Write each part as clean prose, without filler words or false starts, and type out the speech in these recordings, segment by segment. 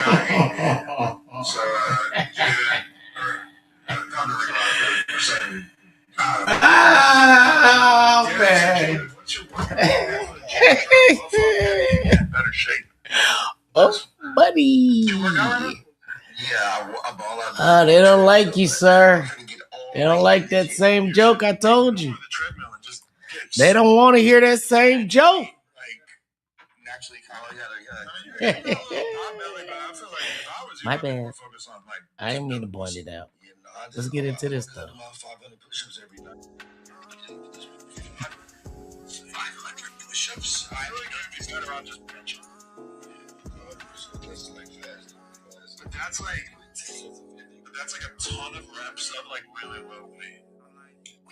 So, Jared, Compton Ricc Rocc are saying, oh, man. what's your in better shape? Oh, buddy. You work out right now? Yeah, I ball out. They don't like you, sir. They don't like that same joke I told you. They don't want to hear that same joke. My bad. I didn't mean to point it out. Let's get into this stuff. 500 push-ups. I don't know if he's got around just benching. But that's like a ton of reps of like really low weight.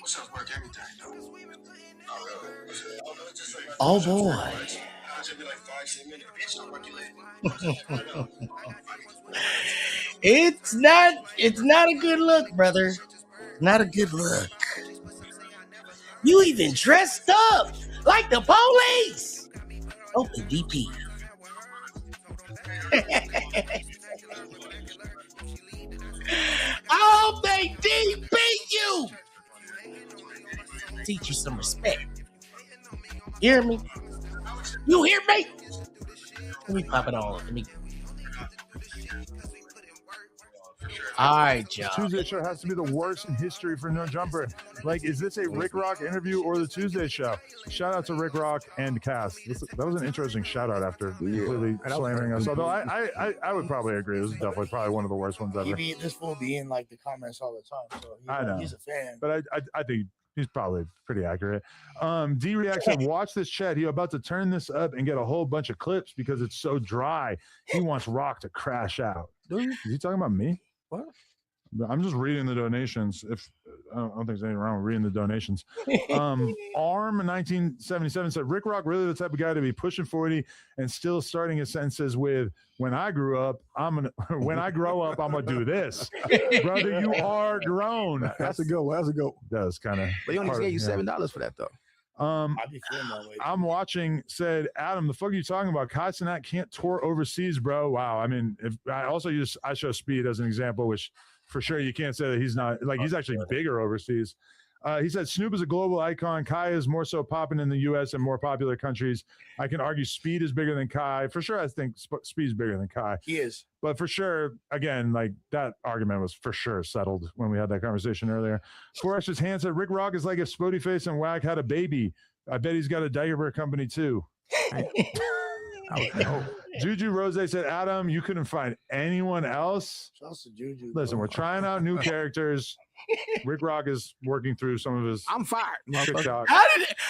Push-ups work every time though. Oh boy. It's not a good look, brother. Not a good look. You even dressed up like the police. Open DP. I hope they DP you. Teach you some respect. Hear me? You hear me? Let me pop it on. All right, y'all. Tuesday show has to be the worst in history for No Jumper. Like, is this a Ricc Rocc interview or the Tuesday show? Shout out to Ricc Rocc and cast. That was an interesting shout out after completely slamming us. Although I would probably agree. This is definitely probably one of the worst ones ever. This fool be in like the comments all the time. So I know he's a fan. But I think he's probably pretty accurate. D-React said, watch this chat. He's about to turn this up and get a whole bunch of clips because it's so dry. He wants Rock to crash out. Is he talking about me? What? I'm just reading the donations. I don't think there's anything wrong with reading the donations. Arm 1977 said, Ricc Rocc really the type of guy to be pushing 40 and still starting his sentences with, when I grow up, I'm gonna do this. Brother, you are grown. That's a go. That's a go. That's kind of. But he only gave you $7 for that though. I'm watching, said, Adam, the fuck are you talking about? Kai Cenat can't tour overseas, bro. Wow. I mean, if I also use I Show Speed as an example, which for sure you can't say that he's not, like, he's actually bigger overseas. He said Snoop is a global icon. Kai is more so popping in the U.S. and more popular countries. I can argue Speed is bigger than Kai. For sure, I think Speed's bigger than Kai. He is. But for sure, again, like, that argument was for sure settled when we had that conversation earlier. Forrester's hand said, Ricc Rocc is like if Spotify and Wack had a baby. I bet he's got a diaper company too. Juju Rose said, Adam, you couldn't find anyone else. Juju, listen, we're trying out new characters. Ricc Rocc is working through some of his. I'm fired.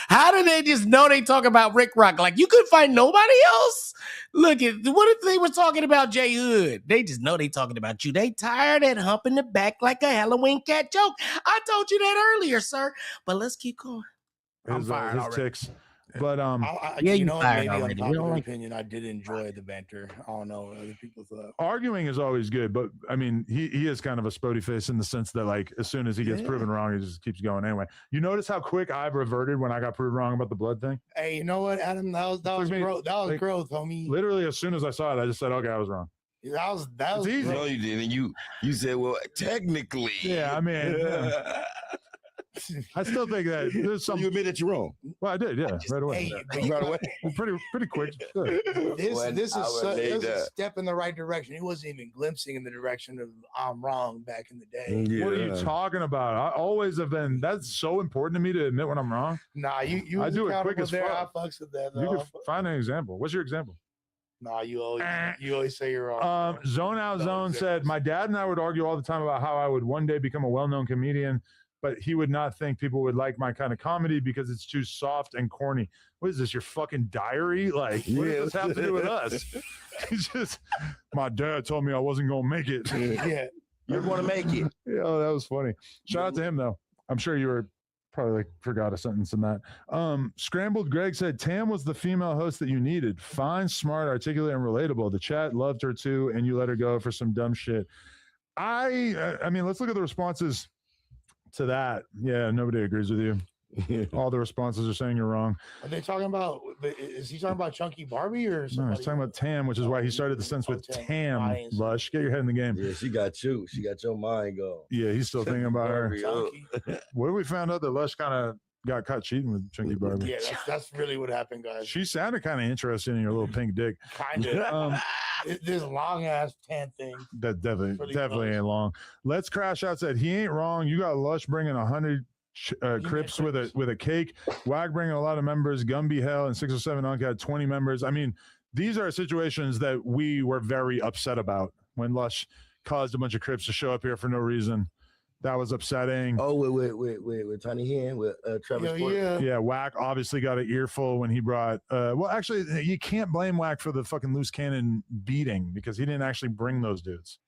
How did they just know they talk about Ricc Rocc? Like, you couldn't find nobody else? Look, what if they were talking about J Hood? They just know they talking about you. They tired at humping the back like a Halloween cat joke. I told you that earlier, sir. But let's keep going. I'm fired already. Ticks. But maybe unpopular opinion, I did enjoy the banter. I don't know what other people thought. Arguing is always good, but I mean, he is kind of a spotty face in the sense that, like, as soon as he gets proven wrong, he just keeps going anyway. You notice how quick I've reverted when I got proved wrong about the blood thing? Hey, you know what, Adam? That was growth. That was growth, homie. Literally, as soon as I saw it, I just said, "Okay, I was wrong." That was easy. No, you didn't. You said, "Well, technically." Yeah, I mean. Yeah. I still think that there's some. You admit that you're wrong. Well, I did, yeah, right away. Right away. Pretty quick. This is a step in the right direction. He wasn't even glimpsing in the direction of I'm wrong back in the day. Yeah. What are you talking about? I always have been. That's so important to me to admit when I'm wrong. Nah, you I do it quick as fuck. I fucks with that. You can find an example. What's your example? Nah, you always say you're wrong. Zone Out Zone said, my dad and I would argue all the time about how I would one day become a well-known comedian, but he would not think people would like my kind of comedy because it's too soft and corny. What is this, your fucking diary? Like, what does this have to do with us? It's just, my dad told me I wasn't going to make it. Yeah. You're going to make it. Yeah, that was funny. Shout out to him, though. I'm sure you were probably forgot a sentence in that. Scrambled Greg said, Tam was the female host that you needed. Fine, smart, articulate, and relatable. The chat loved her, too, and you let her go for some dumb shit. I mean, let's look at the responses to that. Yeah, nobody agrees with you. All the responses are saying you're wrong. Are they talking about? Is he talking about Chunky Barbie or something? No, he's talking about Tam, which is why he started the sentence with Tam. Lush, get your head in the game. Yeah, she got you. She got your mind going. Yeah, he's still thinking about her. What we found out that Lush kind of got caught cheating with Chunky Barbie. Yeah, that's really what happened, guys. She sounded kind of interested in your little pink dick. Kind of. This long ass tan thing. That definitely ain't long. Let's Crash Out said he ain't wrong. You got Lush bringing 100 Crips with a cake. Wag bringing a lot of members. Gumby Hell and 607 Unk had 20 members. I mean, these are situations that we were very upset about when Lush caused a bunch of Crips to show up here for no reason. That was upsetting. Oh, with Tiny Hen, with Travis Ford. Yeah, Whack obviously got an earful when he brought well, actually, you can't blame Whack for the fucking loose cannon beating because he didn't actually bring those dudes.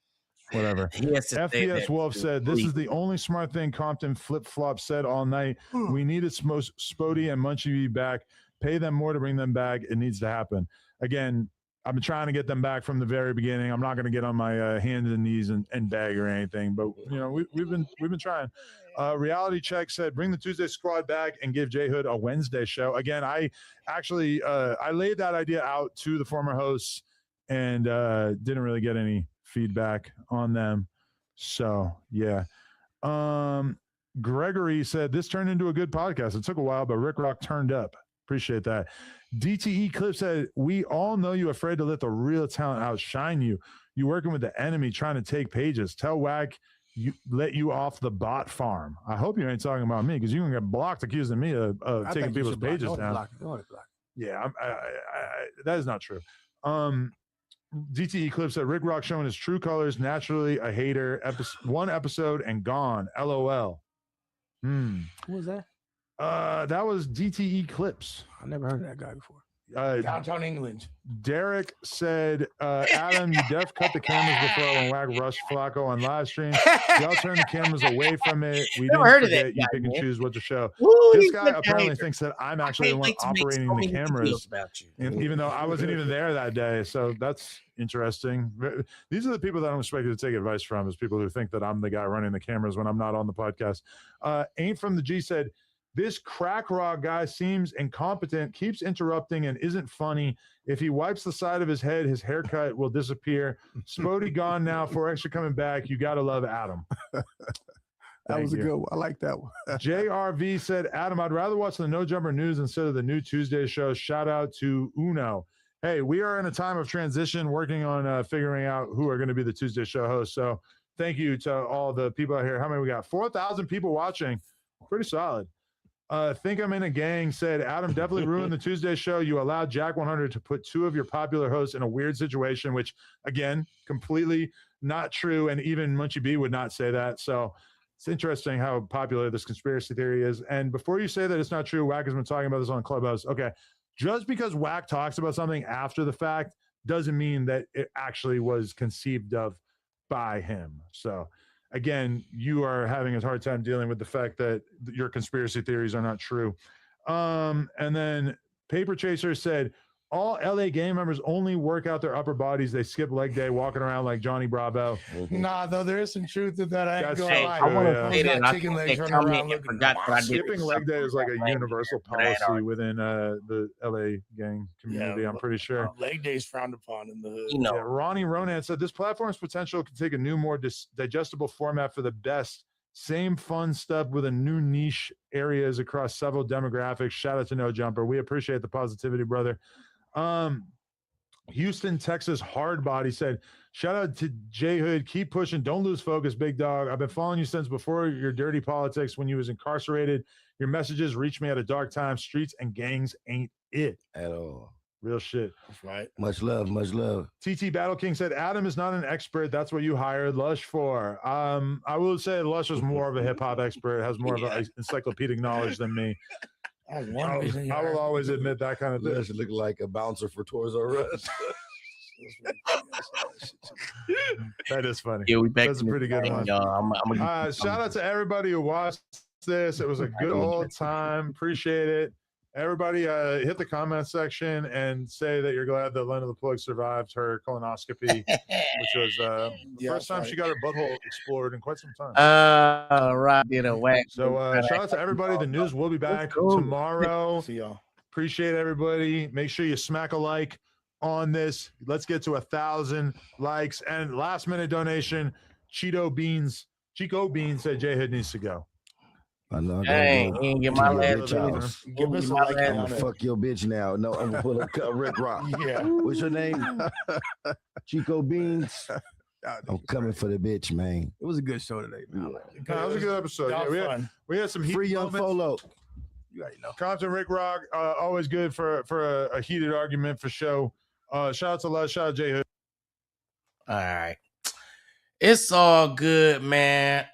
Whatever. FPS Wolf said, this is the only smart thing Compton flip-flop said all night. We needed Spody and Munchie to be back. Pay them more to bring them back. It needs to happen. Again, I've been trying to get them back from the very beginning. I'm not going to get on my hands and knees and beg or anything, but you know we've been trying. Reality Check said bring the Tuesday Squad back and give J Hood a Wednesday show. Again, I actually I laid that idea out to the former hosts and didn't really get any feedback on them. So yeah. Gregory said this turned into a good podcast. It took a while, but Ricc Rocc turned up. Appreciate that. DTE Clip said, we all know you're afraid to let the real talent outshine you. You working with the enemy trying to take pages. Tell Wag you let you off the bot farm. I hope you ain't talking about me because you're going to get blocked accusing me of taking people's pages down. Yeah, that is not true. DTE Clip said, Ricc Rocc showing his true colors, naturally a hater, one episode and gone. LOL. Who was that? That was DTE Clips. I never heard of that guy before. Downtown England. Derek said, Adam, you def cut the cameras before when Wag rushed Flacco on live stream. Y'all turned the cameras away from it. We didn't forget you pick and choose what to show. This guy apparently thinks that I'm actually the one operating the cameras, even though I wasn't even there that day. So that's interesting. These are the people that I'm expected to take advice from, is people who think that I'm the guy running the cameras when I'm not on the podcast. Ain't from the G said, this crack rock guy seems incompetent, keeps interrupting, and isn't funny. If he wipes the side of his head, his haircut will disappear. Spody gone now. For extra coming back. You got to love Adam. That was a good one. I like that one. JRV said, Adam, I'd rather watch the No Jumper News instead of the new Tuesday show. Shout out to Uno. Hey, we are in a time of transition working on figuring out who are going to be the Tuesday show hosts. So thank you to all the people out here. How many we got? 4,000 people watching. Pretty solid. Think I'm in a Gang said, Adam definitely ruined the Tuesday show. You allowed Jack 100 to put two of your popular hosts in a weird situation, which, again, completely not true. And even Munchie B would not say that. So it's interesting how popular this conspiracy theory is. And before you say that it's not true, Wack has been talking about this on Clubhouse. Okay, just because Wack talks about something after the fact doesn't mean that it actually was conceived of by him. So again, you are having a hard time dealing with the fact that your conspiracy theories are not true. And then Paper Chaser said, all LA Gang members only work out their upper bodies. They skip leg day, walking around like Johnny Bravo. Nah, though, there is some truth to that. I ain't going to lie. I want to say that. Chicken legs running around looking. Skipping leg day is like a universal policy within the LA Gang community, I'm pretty sure. Leg day is frowned upon in the hood. You know. Yeah, Ronnie Ronan said, this platform's potential can take a new, more digestible format for the best. Same fun stuff with a new niche areas across several demographics. Shout out to No Jumper. We appreciate the positivity, brother. Houston, Texas hard body said, shout out to J Hood. Keep pushing. Don't lose focus, big dog. I've been following you since before your dirty politics when you was incarcerated. Your messages reached me at a dark time. Streets and gangs ain't it at all. Real shit. That's right. Much love, much love. TT Battle King said, Adam is not an expert. That's what you hired Lush for. I will say Lush is more of a hip hop expert, has more of an encyclopedic knowledge than me. I will always admit that kind of thing. Should look like a bouncer for Toys R Us. That is funny. Yeah, that's a pretty good one. Y'all. Shout out to everybody who watched this. It was a good old time. Appreciate it. Everybody hit the comment section and say that you're glad that Lena the Plug survived her colonoscopy, which was the first time she got her butthole explored in quite some time. Right, did a whack. So shout out to everybody. The news will be back tomorrow. See y'all. Appreciate everybody. Make sure you smack a like on this. Let's get to 1,000 likes. And last minute donation, Chico Beans said J Hood needs to go. I know. Dang, he didn't get my last house. Give us a like. I'm gonna fuck your bitch now. No, I'm gonna pull up Ricc Rocc. Yeah. What's your name? Chico Beans. I'm coming for the bitch, man. It was a good show today, man. That was a good episode. Yeah, we had some heat Free young Folo. You already know. Compton Ricc Rocc, always good for a heated argument for show. Shout out to Les, shout out to J Hood. All right. It's all good, man.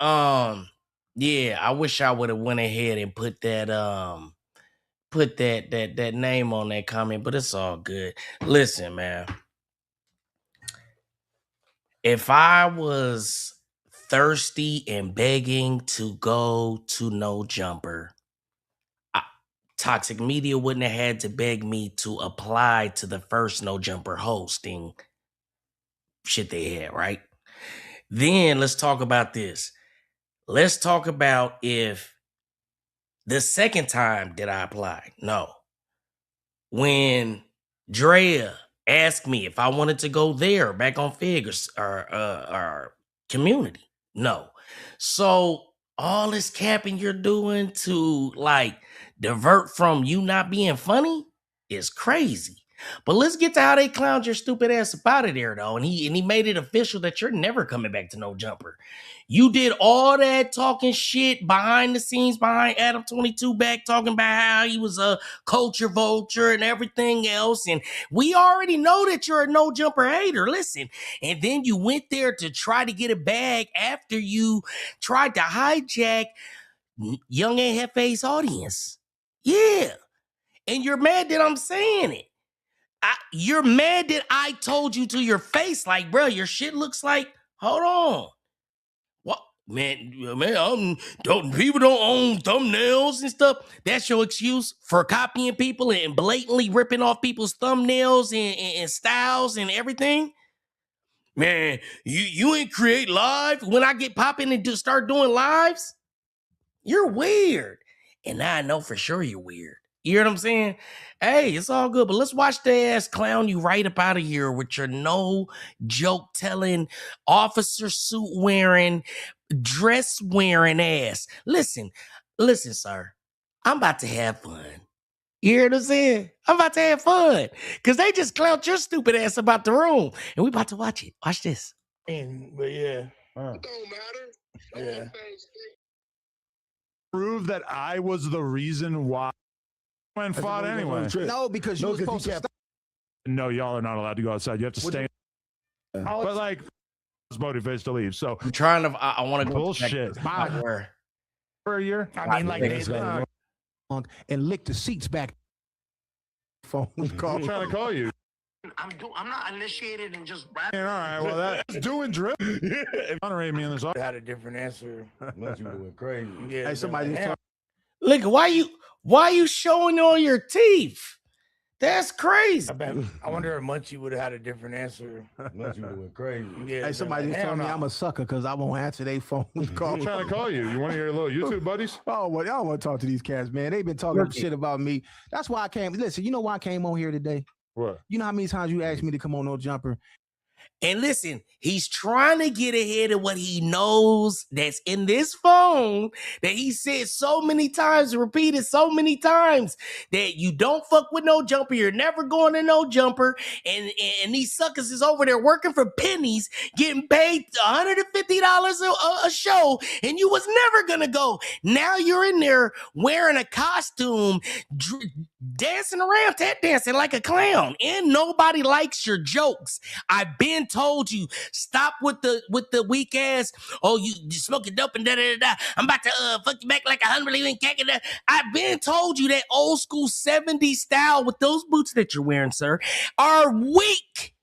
Yeah, I wish I would have went ahead and put that name on that comment, but it's all good. Listen, man. If I was thirsty and begging to go to No Jumper, Toxic Media wouldn't have had to beg me to apply to the first No Jumper hosting shit they had, right? Then let's talk about this. Let's talk about if the second time did I apply? No. When Drea asked me if I wanted to go there back on Fig or Community, no. So all this capping you're doing to like divert from you not being funny is crazy. But let's get to how they clowned your stupid ass up out of there, though. And he made it official that you're never coming back to No Jumper. You did all that talking shit behind the scenes, behind Adam 22 back, talking about how he was a culture vulture and everything else. And we already know that you're a No Jumper hater. Listen. And then you went there to try to get a bag after you tried to hijack Young and Hefe's audience. Yeah. And you're mad that I'm saying it. You're mad that I told you to your face, like, bro, your shit looks like, hold on. What? Man, people don't own thumbnails and stuff. That's your excuse for copying people and blatantly ripping off people's thumbnails and styles and everything? Man, you ain't create live. When I get popping and start doing lives, you're weird. And now I know for sure you're weird. You hear what I'm saying? Hey, it's all good, but let's watch the ass clown you right up out of here with your no joke telling, officer suit wearing, dress wearing ass. Listen, sir. I'm about to have fun. You hear what I'm saying? I'm about to have fun. Because they just clowned your stupid ass about the room. And we about to watch it. Watch this. But yeah. It don't matter. Yeah. Prove that I was the reason why I went and fought anyway. No, because you were supposed to stop. No, y'all are not allowed to go outside. You have to stay. But like, it's motivated to leave. So I'm trying to. I want to go bullshit. For a year. I mean, like, and lick the seats back. Phone call. I'm trying to call you. I'm not initiated and just rap. All right, well, that's doing drip. Honorate me in this. I had a different answer. Unless you doing crazy. Yeah, Hey, somebody just talk. Look, why you showing all your teeth? That's crazy. I wonder if Munchie would have had a different answer. Unless you doing crazy. Yeah, Hey, somebody just told me I'm a sucker because I won't answer their phone call. I'm trying to call you. You one of your little YouTube buddies? Oh, well, y'all want to talk to these cats, man. They've been talking shit about me. That's why I came. Listen, you know why I came on here today? What? You know how many times you asked me to come on No Jumper? And listen, he's trying to get ahead of what he knows that's in this phone that he said so many times, repeated so many times, that you don't fuck with No Jumper, you're never going to No Jumper, and these suckers is over there working for pennies, getting paid $150 a show, and you was never gonna go. Now you're in there wearing a costume, dancing around, tap dancing like a clown, and nobody likes your jokes. I've been told you, stop with the weak ass, oh, you smoking dope and da-da-da-da. I'm about to fuck you back like a unbelieving cake. I've been told you that old school 70s style with those boots that you're wearing, sir, are weak.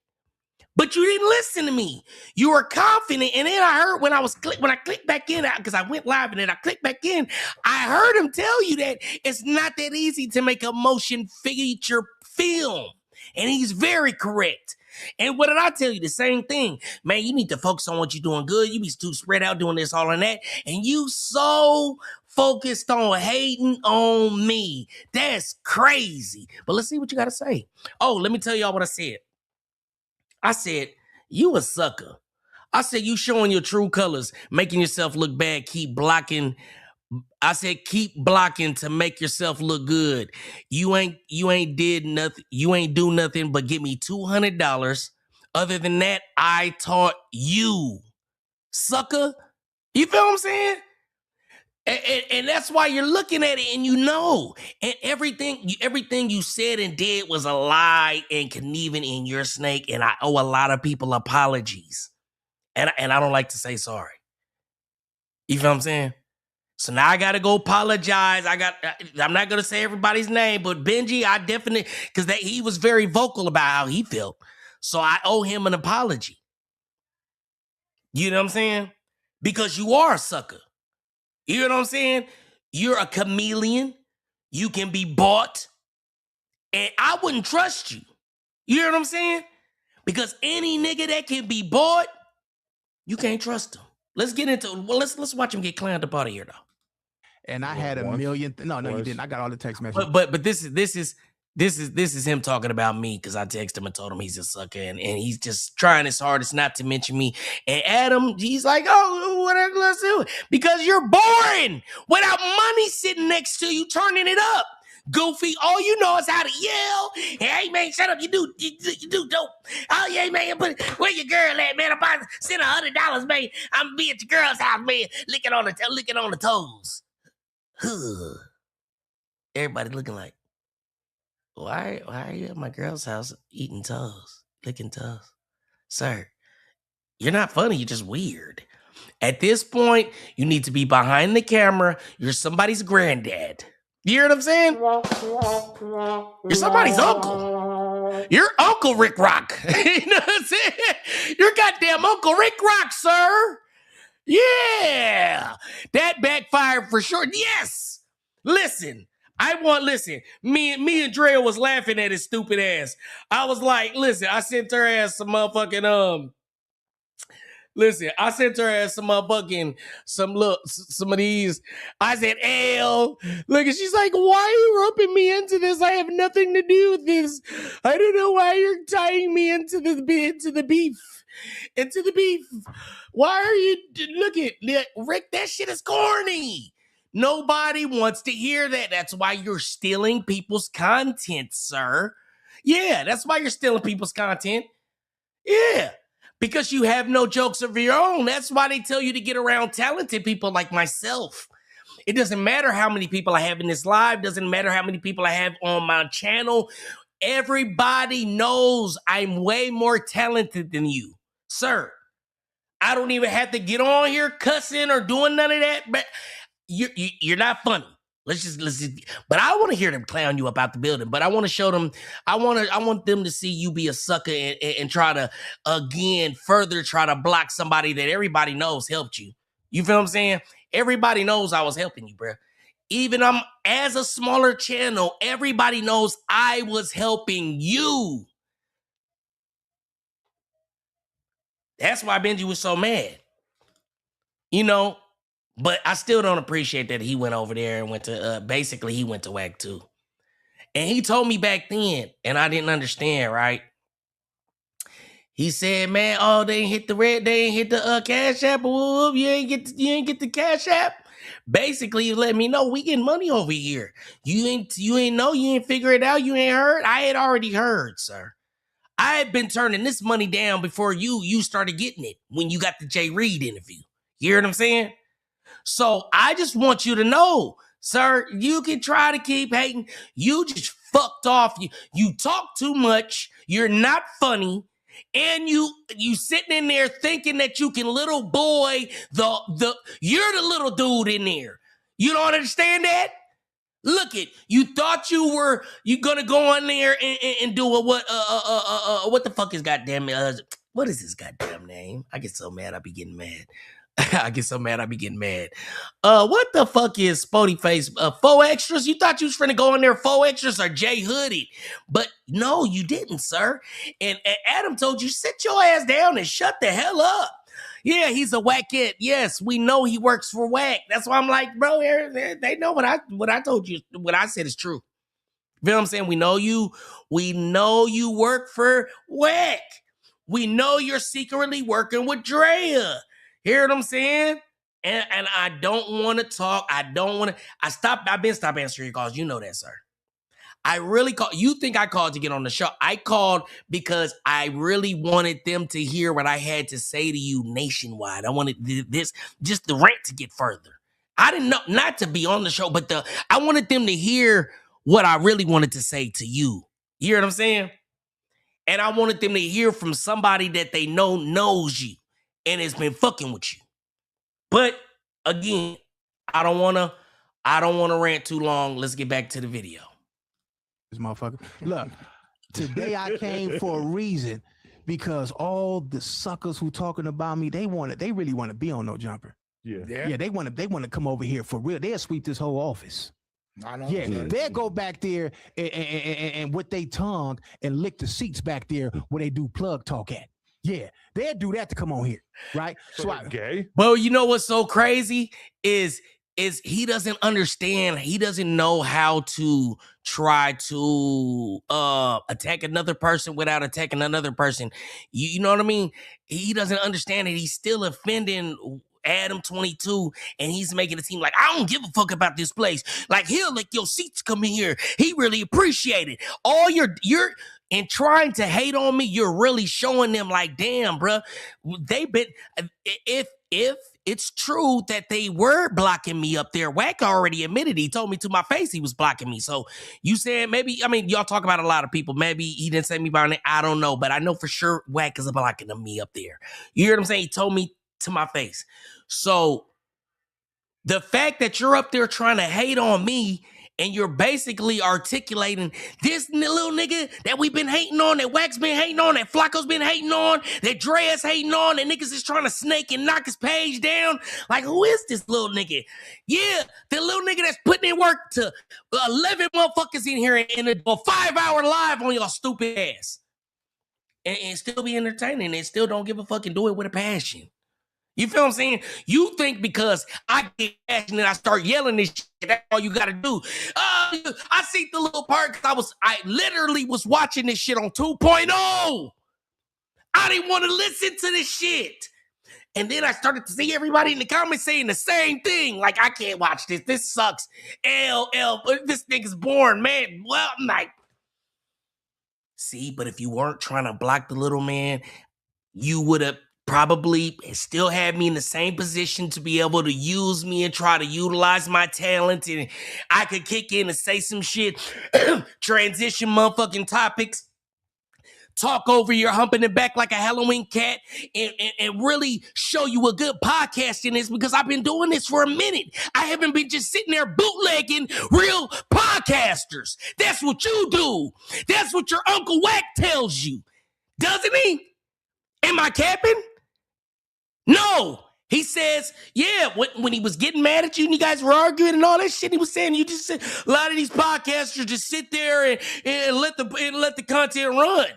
But you didn't listen to me. You were confident, and then I heard when I clicked back in, because I went live and then I clicked back in, I heard him tell you that it's not that easy to make a motion feature film, and he's very correct. And what did I tell you? The same thing, man. You need to focus on what you're doing good. You be too spread out doing this, all, and that, and you so focused on hating on me. That's crazy. But let's see what you got to say. Oh, let me tell y'all what I said. I said, you a sucker. I said, you showing your true colors, making yourself look bad, keep blocking. I said, keep blocking to make yourself look good. You ain't did nothing. You ain't do nothing but give me $200. Other than that, I taught you, sucker. You feel what I'm saying? And that's why you're looking at it and you know. And everything you said and did was a lie and conniving in your snake. And I owe a lot of people apologies. And I don't like to say sorry. You feel what I'm saying? So now I got to go apologize. I'm not going to say everybody's name, but Benji, I definitely, because he was very vocal about how he felt. So I owe him an apology. You know what I'm saying? Because you are a sucker. You know what I'm saying? You're a chameleon. You can be bought. And I wouldn't trust you. You know what I'm saying? Because any nigga that can be bought, you can't trust him. Let's get into it. Well, let's watch him get clowned up out of here, though. And I had a million. No, you didn't. I got all the text messages. But this is him talking about me because I texted him and told him he's a sucker and he's just trying his hardest not to mention me. And Adam, he's like, oh, whatever, let's do it. Because you're boring without money sitting next to you turning it up. Goofy, all you know is how to yell. Hey, man, shut up. You do dope. Oh, yeah, man, but where your girl at, man? I'm about to send $100, man. I'm gonna be at your girl's house, man, licking on the toes. Everybody looking like, why are you at my girl's house eating toes, licking toes? Sir, you're not funny, you're just weird. At this point, you need to be behind the camera. You're somebody's granddad. You hear what I'm saying? You're somebody's uncle. You're Uncle Ricc Rocc. You know what I'm saying? You're goddamn Uncle Ricc Rocc, sir. Yeah. That backfired for sure. Yes. Listen. Me and Drea was laughing at his stupid ass. I was like, listen, I sent her ass some motherfucking some of these. I said, L. Look, and she's like, why are you roping me into this? I have nothing to do with this. I don't know why you're tying me into the beef. Why are you, look at, Rick, that shit is corny. Nobody wants to hear that. That's why you're stealing people's content, sir. Yeah, that's why you're stealing people's content. Yeah, because you have no jokes of your own. That's why they tell you to get around talented people like myself. It doesn't matter how many people I have in this live. Doesn't matter how many people I have on my channel. Everybody knows I'm way more talented than you, sir. I don't even have to get on here cussing or doing none of that. But you're not funny. Let's just. But I want to hear them clown you up out the building. But I want to show them. I want them to see you be a sucker and try to further try to block somebody that everybody knows helped you. You feel what I'm saying? Everybody knows I was helping you, bro. Even as a smaller channel, everybody knows I was helping you. That's why Benji was so mad. You know. But I still don't appreciate that he went over there and went to, basically he went to WAC 2. And he told me back then, and I didn't understand, right? He said, man, oh, they ain't hit the Cash App, whoop, you ain't get the Cash App. Basically, he let me know we getting money over here. You ain't figure it out, you ain't heard? I had already heard, sir. I had been turning this money down before you started getting it when you got the Jay Reed interview. You hear what I'm saying? So I just want you to know, sir, you can try to keep hating. You just fucked off. You talk too much. You're not funny. And you sitting in there thinking that you can little boy you're the little dude in there. You don't understand that? Look it. You thought you gonna go in there and do what the fuck is goddamn What is his goddamn name? I get so mad, I be getting mad. I get so mad, I be getting mad. What the fuck is Spody Face? 4 extras? You thought you was finna go in there 4 extras or Jay Hoodie. But no, you didn't, sir. And Adam told you, sit your ass down and shut the hell up. Yeah, he's a whackhead. Yes, we know he works for Whack. That's why I'm like, bro, they know what I told you. What I said is true. You know what I'm saying? We know you work for Whack. We know you're secretly working with Drea. Hear what I'm saying? And I don't want to talk. I've been stopped answering your calls. You know that, sir. I really called. You think I called to get on the show? I called because I really wanted them to hear what I had to say to you nationwide. I wanted just the rant to get further. I didn't know, not to be on the show, but I wanted them to hear what I really wanted to say to you. You hear what I'm saying? And I wanted them to hear from somebody that they know knows you and has been fucking with you. But again, I don't wanna rant too long. Let's get back to the video. This motherfucker. Look, today I came for a reason, because all the suckers who talking about me, they really want to be on No Jumper. Yeah, they want to come over here for real. They'll sweep this whole office. I know. Yeah, they'll go back there and with their tongue and lick the seats back there where they do plug talk at. Yeah, they'll do that to come on here, right? So gay. Well, you know what's so crazy is he doesn't understand. He doesn't know how to try to attack another person without attacking another person. You know what I mean? He doesn't understand that he's still offending Adam 22, and he's making it seem like I don't give a fuck about this place. Like, he'll lick your seats come in here. He really appreciate it. All you're in trying to hate on me, you're really showing them like, damn, bro, they've been, if it's true that they were blocking me up there, Wack already admitted, he told me to my face he was blocking me. So you saying maybe, I mean, y'all talk about a lot of people. Maybe he didn't say me by name. I don't know, but I know for sure Wack is blocking me up there. You hear what I'm saying? He told me to my face. So the fact that you're up there trying to hate on me and you're basically articulating this little nigga that we've been hating on, that Wack's been hating on, that Flacco's been hating on, that Dre's hating on, that niggas is trying to snake and knock his page down. Like, who is this little nigga? Yeah, the little nigga that's putting in work to 11 motherfuckers in here in a 5-hour live on your stupid ass. And still be entertaining and still don't give a fuck and do it with a passion. You feel what I'm saying? You think because I get passionate, I start yelling this shit, that's all you gotta do. I see the little part because I literally was watching this shit on 2.0. I didn't want to listen to this shit. And then I started to see everybody in the comments saying the same thing. Like, I can't watch this. This sucks. This nigga's boring, man. Well, I'm like, see, but if you weren't trying to block the little man, you would have probably still had me in the same position to be able to use me and try to utilize my talent, and I could kick in and say some shit, transition motherfucking topics, talk over your humping the back like a Halloween cat, and really show you a good podcasting is, because I've been doing this for a minute. I haven't been just sitting there bootlegging real podcasters. That's what you do. That's what your Uncle Wack tells you. Doesn't he? Am I capping? No. He says, yeah, when he was getting mad at you and you guys were arguing and all that shit, he was saying you just a lot of these podcasters just sit there and let the content run.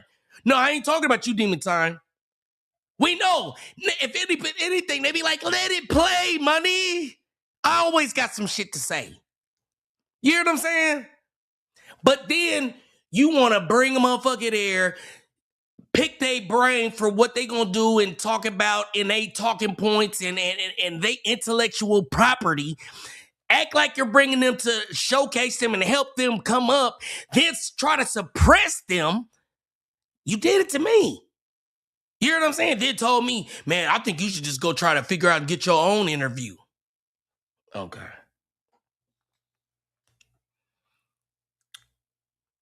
No, I ain't talking about you, Demon Time. We know. If anything, they be like, let it play, money. I always got some shit to say. You hear what I'm saying? But then you want to bring a motherfucker there, pick their brain for what they gonna do and talk about in they talking points and they intellectual property, act like you're bringing them to showcase them and help them come up, then try to suppress them. You did it to me. You hear what I'm saying? They told me, man, I think you should just go try to figure out and get your own interview. Okay.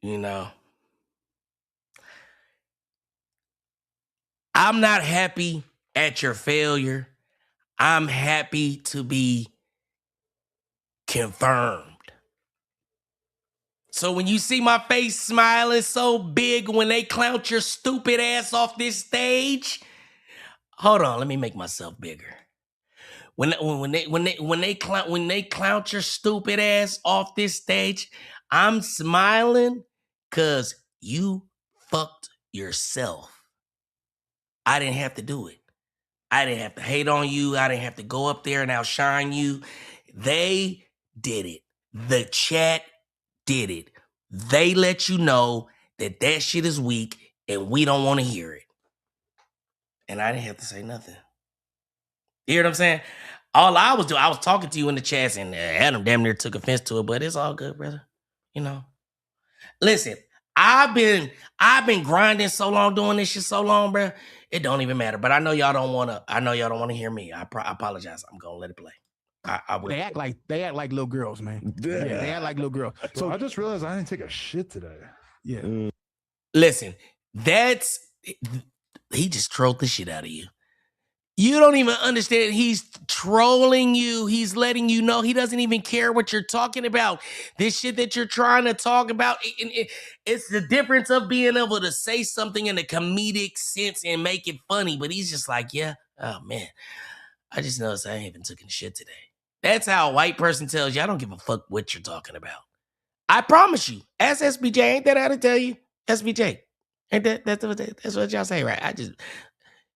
You know, I'm not happy at your failure. I'm happy to be confirmed. So when you see my face smiling so big when they clown your stupid ass off this stage, hold on, let me make myself bigger. When they clown your stupid ass off this stage, I'm smiling because you fucked yourself. I didn't have to do it. I didn't have to hate on you. I didn't have to go up there and outshine you. They did it. The chat did it. They let you know that that shit is weak and we don't want to hear it. And I didn't have to say nothing. You hear what I'm saying? All I was doing, I was talking to you in the chats, and Adam damn near took offense to it, but it's all good, brother. You know. Listen, I've been grinding so long, doing this shit so long, bro. It don't even matter. But I know y'all don't want to hear me. I apologize. I'm gonna let it play. They act like little girls, man. Yeah, they act like little girls. So I just realized I didn't take a shit today. Yeah. Listen, he just trolled the shit out of you. You don't even understand. He's trolling you. He's letting you know he doesn't even care what you're talking about. This shit that you're trying to talk about, it's the difference of being able to say something in a comedic sense and make it funny. But he's just like, yeah, oh man, I just noticed I ain't even taking shit today. That's how a white person tells you, I don't give a fuck what you're talking about. I promise you. Ask SBJ. Ain't that how to tell you? SBJ. Ain't that's what y'all say, right?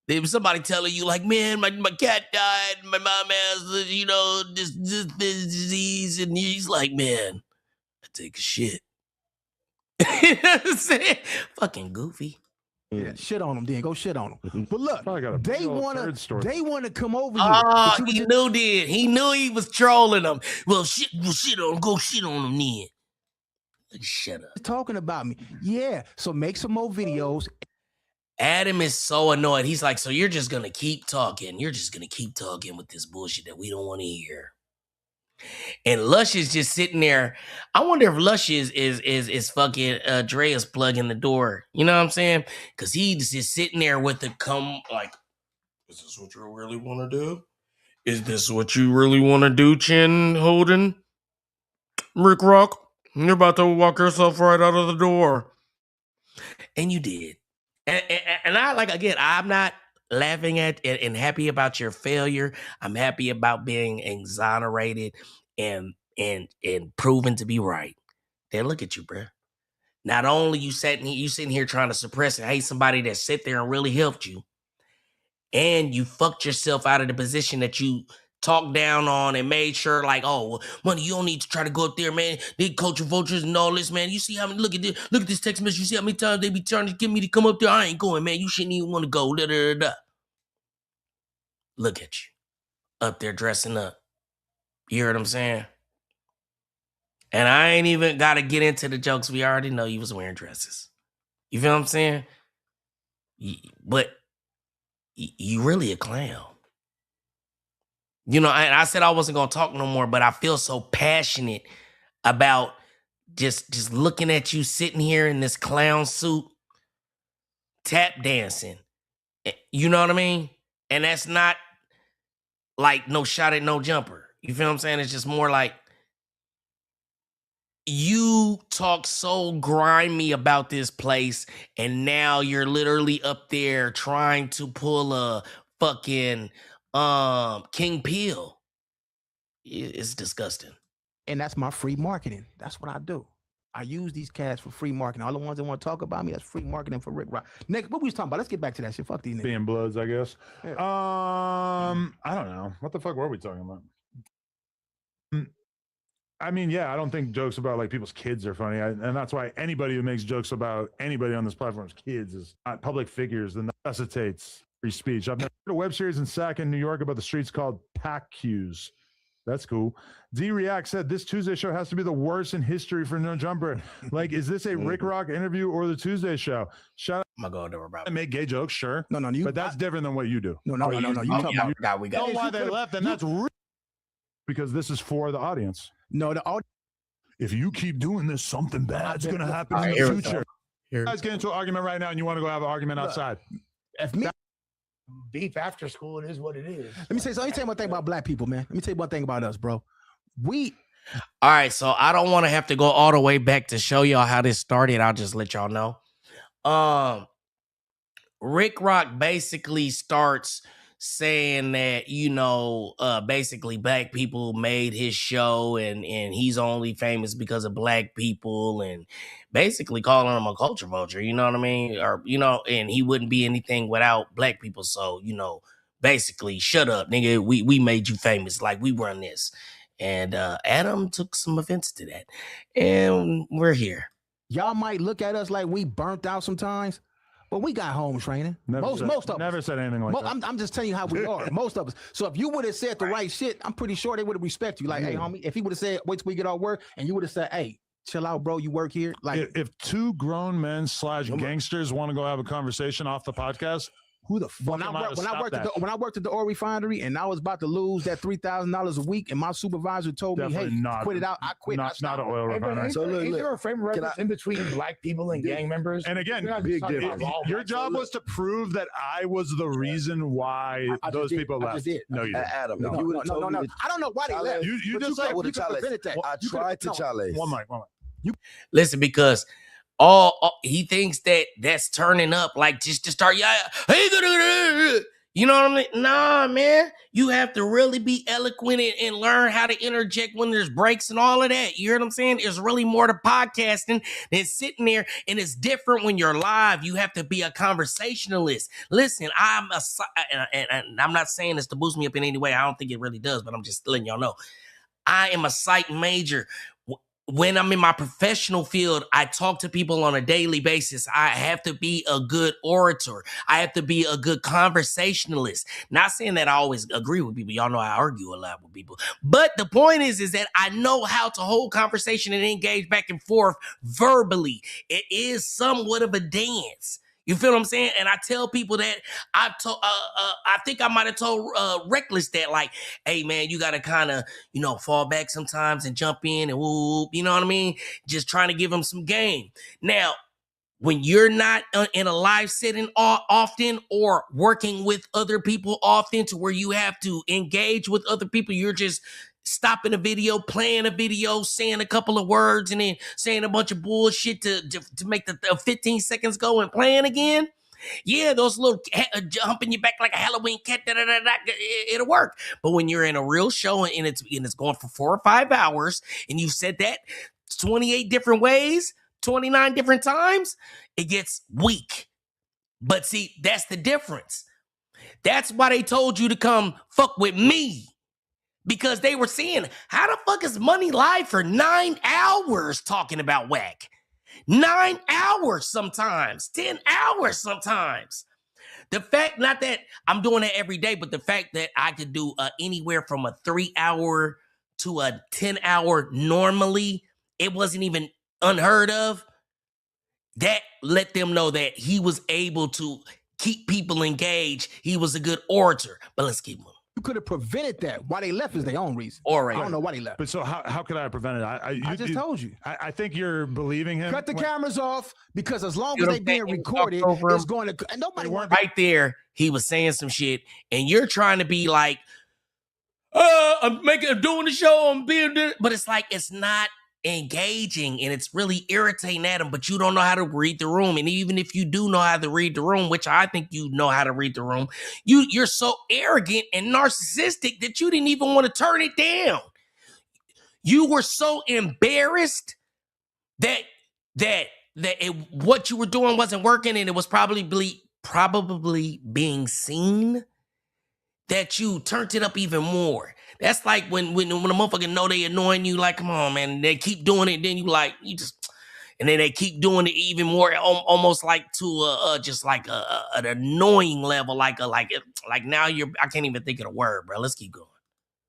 There was somebody telling you, like, man, my cat died. My mom has, this disease. And he's like, man, I take a shit. You know what I'm saying? Fucking goofy. Yeah, shit on them, then go shit on them. But look, they wanna come over here. Oh, he knew he was trolling them. Well, shit on him. Go shit on him then. Shut up. Talking about me. Yeah, so make some more videos. Adam is so annoyed. He's like, so you're just going to keep talking. You're just going to keep talking with this bullshit that we don't want to hear. And Lush is just sitting there. I wonder if Lush is fucking Drea's plugging the door. You know what I'm saying? Because he's just sitting there with the like, is this what you really want to do? Is this what you really want to do, Chin Holden? Ricc Rocc, you're about to walk yourself right out of the door. And you did. And I, like, again, I'm not laughing at and happy about your failure. I'm happy about being exonerated and proven to be right. Then look at you, bro. Not only you sitting here trying to suppress and hate somebody that sit there and really helped you, and you fucked yourself out of the position that you talked down on and made sure, like, oh, money, you don't need to try to go up there, man. They culture vultures and all this, man. You see how many, look at this text message. You see how many times they be trying to get me to come up there? I ain't going, man. You shouldn't even want to go. Da, da, da, da. Look at you. Up there dressing up. You hear what I'm saying? And I ain't even got to get into the jokes. We already know you was wearing dresses. You feel what I'm saying? But you really a clown. You know, and I said I wasn't going to talk no more, but I feel so passionate about just looking at you sitting here in this clown suit, tap dancing. You know what I mean? And that's not like no shot at no jumper. You feel what I'm saying? It's just more like you talk so grimy about this place, and now you're literally up there trying to pull a fucking King Peel. It's disgusting. And that's my free marketing. That's what I do. I use these cats for free marketing. All the ones that want to talk about me, that's free marketing for Ricc Rocc. Next, what we was talking about? Let's get back to that shit. Fuck these niggas. Being Bloods, I guess. Yeah. I don't know. What the fuck were we talking about? I mean, yeah, I don't think jokes about like people's kids are funny. And that's why anybody who makes jokes about anybody on this platform's kids is not public figures that necessitates free speech. I've heard a web series in SAC in New York about the streets called Pack Cues. That's cool. D-React said this Tuesday show has to be the worst in history for No Jumper. Like, is this a Ricc Rocc interview or the Tuesday show? Shout out. I'm going to go over I make gay jokes, sure. No, but that's different than what you do. No. You talking about? We got know why they left, and that's because this is for the audience. No, the audience. If you keep doing this, something bad's going to happen in the future. You guys get into an argument right now, and you want to go have an argument outside. If me beef after school, it is what it is. Let me tell you one thing about black people, man. Let me tell you one thing about us, bro. We All right, so I don't want to have to go all the way back to show y'all how this started. I'll just let y'all know. Ricc Rocc basically starts saying that, you know, basically black people made his show and he's only famous because of black people, and basically calling him a culture vulture, you know what I mean? Or, you know, and he wouldn't be anything without black people. So, you know, basically, shut up, nigga. We made you famous. Like, we run this. And Adam took some offense to that. And we're here. Y'all might look at us like we burnt out sometimes, but we got home training. Most of us. Never said anything like that. I'm just telling you how we are. Most of us. So if you would have said the right shit, I'm pretty sure they would have respected you. Like, hey, homie, if he would have said, wait till we get our work, and you would have said, hey, chill out, bro, you work here. Like, if two grown men / gangsters want to go have a conversation off the podcast, who the fuck when I worked at the oil refinery and I was about to lose that $3,000 a week, and my supervisor told Definitely me, hey, quit it out. I quit. Not an oil refinery. So look, is there a frame of reference in between black people and gang members? And again, your job was to prove that I was the reason why those people left. No, you didn't. Adam, no. I don't know why they left. You just like I tried to challenge. One mic. Listen, because he thinks that's turning up, like just to start, you know what I mean? Nah, man, you have to really be eloquent and learn how to interject when there's breaks and all of that. You hear what I'm saying? There's really more to podcasting than sitting there, and it's different when you're live. You have to be a conversationalist. Listen, and I'm not saying this to boost me up in any way. I don't think it really does, but I'm just letting y'all know. I am a psych major. When I'm in my professional field, I talk to people on a daily basis. I have to be a good orator. I have to be a good conversationalist. Not saying that I always agree with people. Y'all know I argue a lot with people. But the point is that I know how to hold conversation and engage back and forth verbally. It is somewhat of a dance. You feel what I'm saying? And I tell people that I think I might have told Reckless that, like, hey, man, you got to kind of, you know, fall back sometimes and jump in and whoop, you know what I mean? Just trying to give him some game. Now, when you're not in a live setting often or working with other people often to where you have to engage with other people, you're just stopping a video, playing a video, saying a couple of words, and then saying a bunch of bullshit to make the 15 seconds go and playing again. Yeah, those little jumping you back like a Halloween cat, it'll work. But when you're in a real show and it's going for 4 or 5 hours, and you've said that 28 different ways, 29 different times, it gets weak. But see, that's the difference. That's why they told you to come fuck with me. Because they were saying, how the fuck is Money live for 9 hours talking about whack? 9 hours sometimes, 10 hours sometimes. The fact, not that I'm doing it every day, but the fact that I could do anywhere from a 3 hour to a 10 hour normally, it wasn't even unheard of. That let them know that he was able to keep people engaged. He was a good orator. But let's keep moving. You could have prevented that. Why they left is their own reason. All right. I don't know why they left. But so how could I have prevented it? I just told you. I think you're believing him. Cut the cameras off, because as long as they being recorded, it's going to. And nobody weren't right there. He was saying some shit, and you're trying to be like, I'm doing the show, I'm being, but it's like it's not engaging, and it's really irritating at him, but you don't know how to read the room. And even if you do know how to read the room, which I think you know how to read the room, you're so arrogant and narcissistic that you didn't even want to turn it down. You were so embarrassed that what you were doing wasn't working, and it was probably being seen, that you turned it up even more. That's like when a motherfucker know they annoying you, like, come on, man, they keep doing it, then you like, and then they keep doing it even more, almost like to just like an annoying level, like now I can't even think of the word, bro. Let's keep going.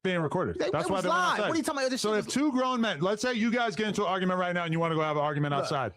Being recorded. That's why they're live. What are you talking about? So if two grown men, let's say you guys get into an argument right now and you want to go have an argument outside.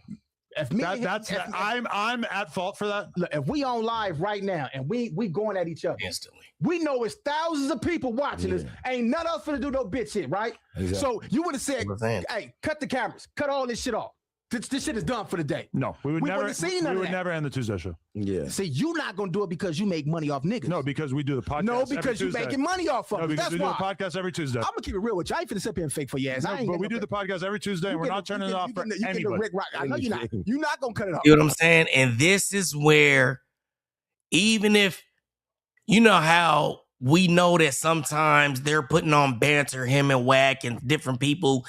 I'm at fault for that. Look, if we on live right now and we going at each other instantly, we know it's thousands of people watching this. Ain't none else finna do no bitch shit, right? Exactly. So you would have said, hey, cut the cameras, cut all this shit off. This shit is done for the day. No, we would never. We would never end the Tuesday show. Yeah. See, you're not gonna do it because you make money off niggas. No, because we do the podcast. No, because you're making money off of it. Because That's we do why. the podcast every Tuesday. I'm gonna keep it real with you. I ain't finna sit here and fake for your ass. No, but we do the podcast every Tuesday, and we're not turning it off for anybody. Ricc Rocc. I know you're not. You're not gonna cut it off. You know what I'm saying? And this is where, even if you know how we know that sometimes they're putting on banter, him and Wack and different people.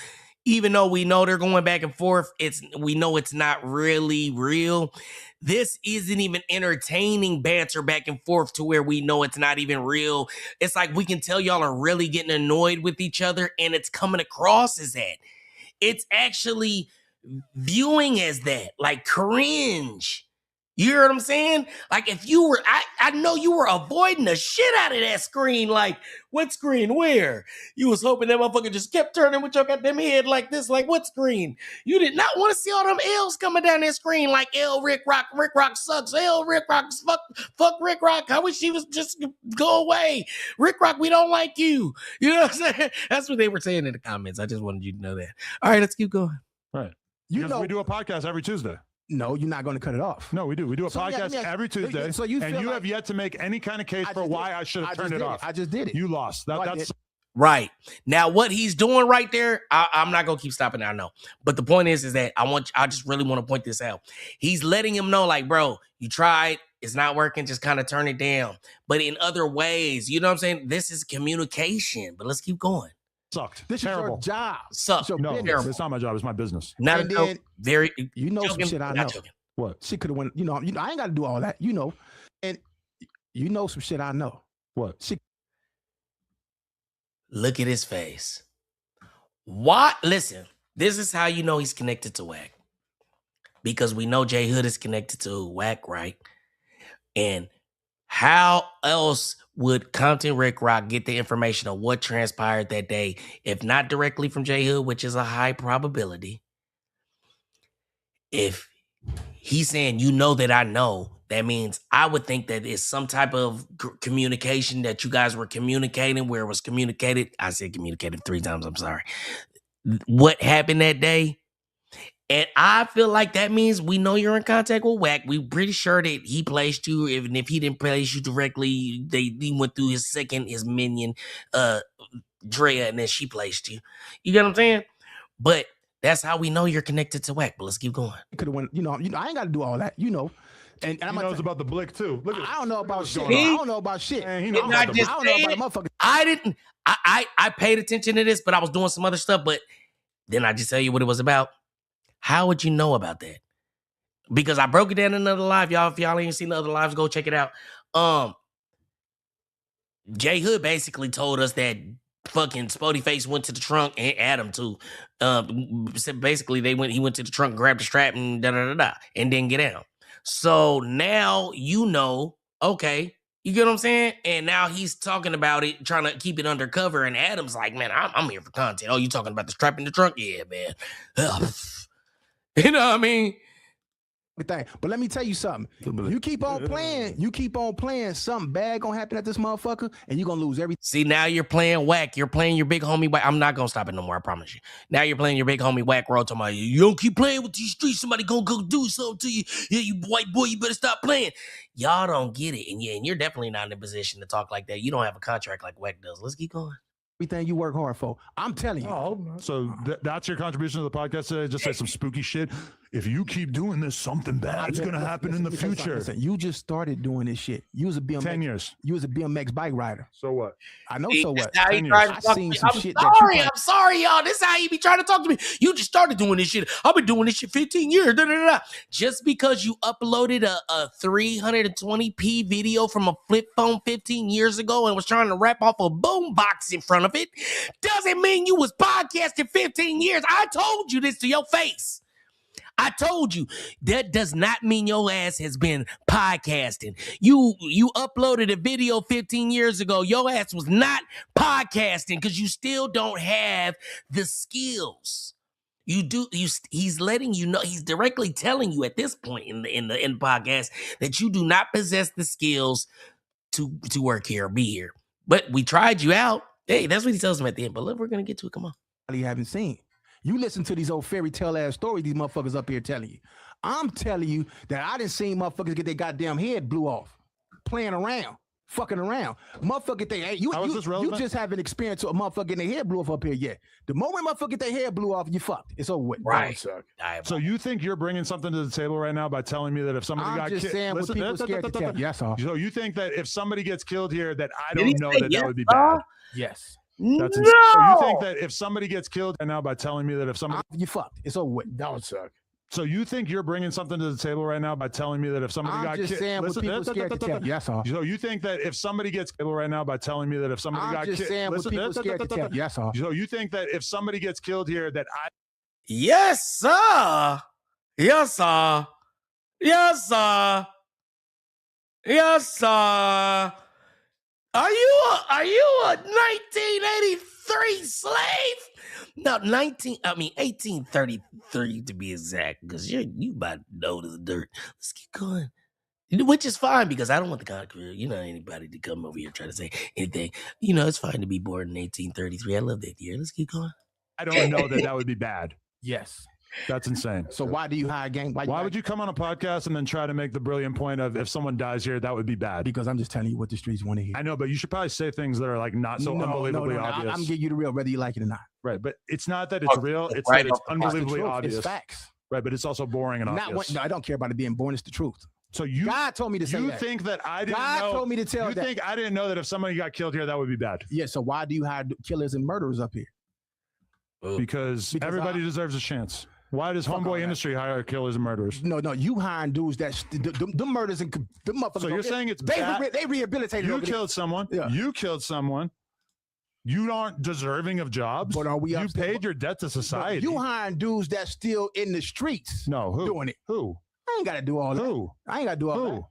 Even though we know they're going back and forth, we know it's not really real. This isn't even entertaining banter back and forth to where we know it's not even real. It's like we can tell y'all are really getting annoyed with each other, and it's coming across as that. It's actually viewing as that, like cringe. You hear what I'm saying? Like if you were, I know you were avoiding the shit out of that screen. Like, what screen? Where? You was hoping that motherfucker just kept turning with your goddamn head like this. Like, what screen? You did not want to see all them L's coming down that screen like L Ricc Rocc, Ricc Rocc sucks, L Ricc Rocc, fuck Ricc Rocc. I wish he was just go away. Ricc Rocc, we don't like you. You know what I'm saying? That's what they were saying in the comments. I just wanted you to know that. All right, let's keep going. Right. You know, we do a podcast every Tuesday. No, you're not going to cut it off. No, we do. We do a podcast every Tuesday. So you have yet to make any kind of case for why I should have turned it off. I just did it. You lost. That's right. Now, what he's doing right there, I'm not going to keep stopping. I know. But the point is that I just really want to point this out. He's letting him know, like, bro, you tried. It's not working. Just kind of turn it down. But in other ways, you know what I'm saying? This is communication. But let's keep going. Sucked. This terrible. is your job. Sucked. No, it's not my job. It's my business. Not and then, very. You know some shit I know. What? She could have went. You know, I ain't got to do all that. You know, and you know some shit I know. What? Look at his face. What? Listen. This is how you know he's connected to Wack. Because we know J Hood is connected to Wack, right? And how else would Compton Ricc Rocc get the information of what transpired that day, if not directly from J Hood, which is a high probability? If he's saying, you know that I know, that means I would think that it's some type of communication that you guys were communicating, where it was communicated. I said communicated 3 times, I'm sorry. What happened that day? And I feel like that means we know you're in contact with Wack. We're pretty sure that he placed you. Even if he didn't place you directly, he went through his minion, Drea, and then she placed you. You get what I'm saying? But that's how we know you're connected to Wack. But let's keep going. Could have went. You know, I ain't got to do all that. You know. And he knows about the blick too. Look at I don't know about shit. I don't know about shit. Man, I don't know about the motherfucker. I didn't. I paid attention to this, but I was doing some other stuff. But then I just tell you what it was about. How would you know about that? Because I broke it down in another live. Y'all, if y'all ain't seen the other lives, go check it out. J Hood basically told us that fucking Spody Face went to the trunk, and Adam too. Basically, he went to the trunk, grabbed the strap, and and didn't get out. So now you know, okay, you get what I'm saying? And now he's talking about it, trying to keep it undercover. And Adam's like, man, I'm here for content. Oh, you talking about the strap in the trunk? Yeah, man. You know what I mean? But let me tell you something. You keep on playing, something bad gonna happen at this motherfucker, and you're gonna lose everything. See, now you're playing Wack. You're playing your big homie Wack. I'm not gonna stop it no more, I promise you. Now you're playing your big homie Wack role, talking about you don't keep playing with these streets, somebody gonna go do something to you. Yeah, you white boy, you better stop playing. Y'all don't get it. And you're definitely not in a position to talk like that. You don't have a contract like Wack does. Let's keep going. Everything you work hard for. I'm telling you. Oh, so that's your contribution to the podcast today? Just say some spooky shit. If you keep doing this, something bad's going to happen in the future. Listen, you just started doing this shit. You was a BMX. 10 years. You was a BMX bike rider. So what? I know. So what? I seen some shit. I'm sorry, y'all. This is how you be trying to talk to me. You just started doing this shit. I've been doing this shit 15 years. Just because you uploaded a 320p video from a flip phone 15 years ago and was trying to rap off a boombox in front of it doesn't mean you was podcasting 15 years. I told you this to your face. I told you. That does not mean your ass has been podcasting. You uploaded a video 15 years ago. Your ass was not podcasting because you still don't have the skills. You do. He's letting you know. He's directly telling you at this point in the podcast that you do not possess the skills to work here or be here. But we tried you out. Hey, that's what he tells him at the end. But look, we're gonna get to it. Come on. You haven't seen. You listen to these old fairy tale ass stories these motherfuckers up here telling you. I'm telling you that I didn't see motherfuckers get their goddamn head blew off, playing around, fucking around. Motherfucker, you just haven't experienced a motherfucker getting their head blew off up here yet. The moment motherfucker get their head blew off, you fucked. It's over with. Right. So you think you're bringing something to the table right now by telling me that if somebody got killed, saying what people scared to tell you. That's all. So you think that if somebody gets killed here, that I don't know that would be bad? Yes. That's no. So you think that if somebody gets killed right now by telling me that if somebody you fucked, it's over with. That would suck. So you think you're bringing something to the table right now by telling me that if somebody got killed, saying what people scared to tell you. That's all. So you think that if somebody gets killed right now by telling me that if somebody got killed, saying what people scared to tell you. That's all. So you think that if somebody gets killed here, that I? Yes, sir. Yes, sir. Yes, sir. Yes, sir. Are you a 1983 slave? No, 1833 to be exact, because you about to know the dirt. Let's keep going. Which is fine, because I don't want the conqueror, anybody to come over here trying to say anything. It's fine to be born in 1833. I love that year. Let's keep going. I don't know that would be bad. Yes. That's insane. So why do you hire gang? Why would you come on a podcast and then try to make the brilliant point of if someone dies here, that would be bad? Because I'm just telling you what the streets want to hear. I know, but you should probably say things that are like not so unbelievably obvious. I'm giving you the real, whether you like it or not. Right, but it's not that it's real. It's that it's unbelievably obvious. It's facts. Right, but it's also boring and obvious. No, I don't care about it being boring. It's the truth. So God told me to say that. You think that I didn't know? God told me to tell you that. You think I didn't know that if somebody got killed here, that would be bad? Yeah, so why do you hire killers and murderers up here? Because everybody deserves a chance. Why does Homeboy Industry hire killers and murderers? No, you hiring dudes that the murders and the motherfuckers. So you're saying it's bad? They rehabilitated. You killed someone. Yeah. You killed someone. You aren't deserving of jobs. But are we? You paid your debt to society. You hiring dudes that's still in the streets. No, who doing it? Who? I ain't got to do all that. Who? I ain't got to do all that.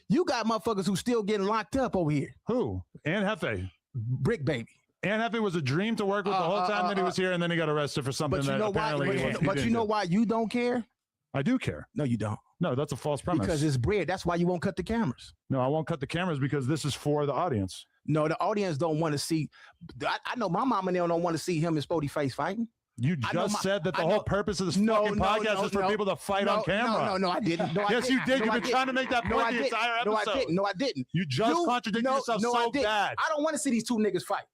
You got motherfuckers who still getting locked up over here. Who? Ann Hefe. Brick Baby. Ann Hefe was a dream to work with the whole time that he was here, and then he got arrested for something that apparently But you know why you don't care? I do care. No, you don't. No, that's a false premise. Because it's bread. That's why you won't cut the cameras. No, I won't cut the cameras because this is for the audience. No, the audience don't want to see. I know my mom and them don't want to see him and Spody Face fighting. You just said that the whole purpose of this fucking podcast is for people to fight on camera. No, I didn't. Yes, you did. You've been trying to make that point the entire episode. No, I didn't. You just contradicted yourself so bad. I don't want to see these two niggas fight.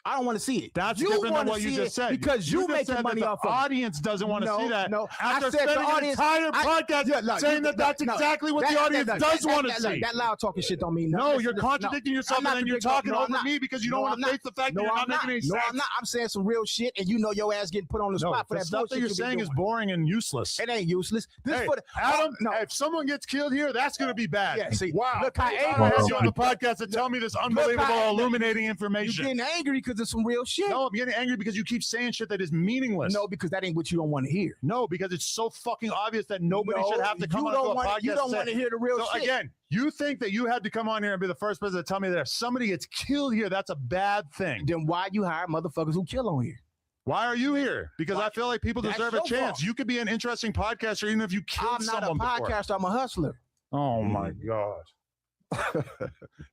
I don't want to see it. That's different than what you just said. Because you making money off of it. The audience doesn't want to see that. No, after spending an entire podcast saying that that's exactly what the audience does want to see. That loud talking shit don't mean nothing. No, you're contradicting yourself and then you're talking over me because you don't want to face the fact that you're not making any sense. No, I'm not. I'm saying some real shit and you know your ass getting put on the spot for that stuff that you're saying is boring and useless. It ain't useless. Adam, if someone gets killed here, that's going to be bad. Yeah, see, wow. Look how angry I had you on the podcast to tell me this unbelievable, illuminating information. You're getting angry because of some real shit. No, I'm getting angry because you keep saying shit that is meaningless. No, because that ain't what you don't want to hear. No, because it's so fucking obvious that nobody should have to come on a podcast. You don't want to hear the real shit. Again, you think that you had to come on here and be the first person to tell me that if somebody gets killed here, that's a bad thing. Then why you hire motherfuckers who kill on here? Why are you here? Because I feel like people deserve a chance. You could be an interesting podcaster even if you killed someone before. I'm not a podcaster. I'm a hustler. Oh, my God.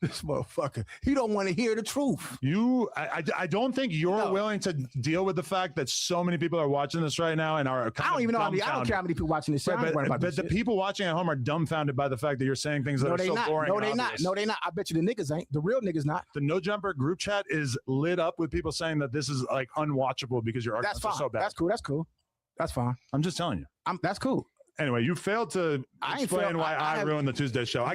This motherfucker, he don't want to hear the truth. I don't think you're willing to deal with the fact that so many people are watching this right now and are I don't even know I don't care how many people watching this. Right, but the people watching at home are dumbfounded by the fact that you're saying things that are so boring. No, they not. No, they not. I bet you the niggas ain't. The real niggas not. The No Jumper group chat is lit up with people saying that this is like unwatchable because your arguments are so bad. That's cool. That's fine. I'm just telling you. That's cool. Anyway, you failed to explain why I ruined the Tuesday show.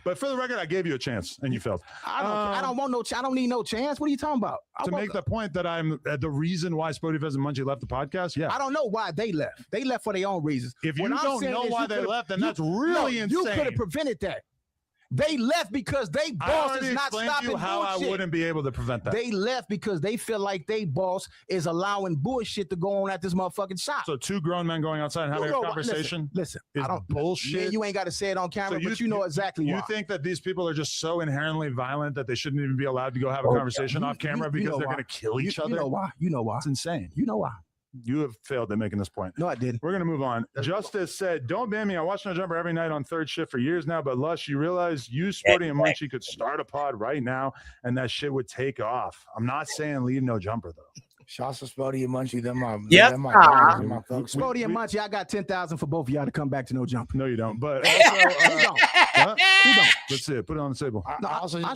But for the record, I gave you a chance and you failed. I don't need no chance. What are you talking about? To make the point that I'm the reason why Spody Fez and Munchie left the podcast. Yeah, I don't know why they left. They left for their own reasons. If you don't know why they left, then that's really insane. You could have prevented that. They left because they boss is not stopping bullshit. How I wouldn't be able to prevent that. They left because they feel like they boss is allowing bullshit to go on at this motherfucking shop. So two grown men going outside and having a conversation. Listen, I don't bullshit. Man, you ain't got to say it on camera, but you know exactly why. You think that these people are just so inherently violent that they shouldn't even be allowed to go have a conversation off camera because they're going to kill each other? You know why? You know why? It's insane. You know why? You have failed at making this point. No, I didn't. We're going to move on. Justice said, don't ban me. I watch No Jumper every night on third shift for years now, but Lush, you realize you, Spody, and Munchie could start a pod right now, and that shit would take off. I'm not saying leave No Jumper, though. Shots to Spody and Munchie. Them my Spody and Munchie, I got 10,000 for both of y'all to come back to no jumper. No, you don't. But also, who don't? Let's see it. Put it on the table. I'll show you.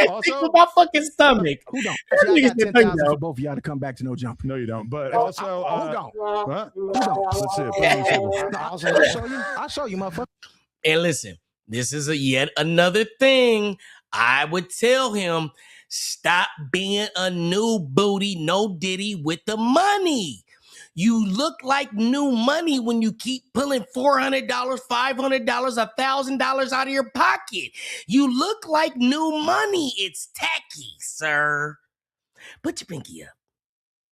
Also, my fucking stomach. Who don't? I got 10,000 for both of y'all to come back to no jumper. No, you don't. But also, who don't? Who don't? Let's see it. Put it on the table. I'll show you, motherfucker. And listen, this is yet another thing I would tell him. Stop being a new booty, no diddy with the money. You look like new money when you keep pulling $400, $500, $1,000 out of your pocket. You look like new money. It's tacky, sir. Put your pinky up.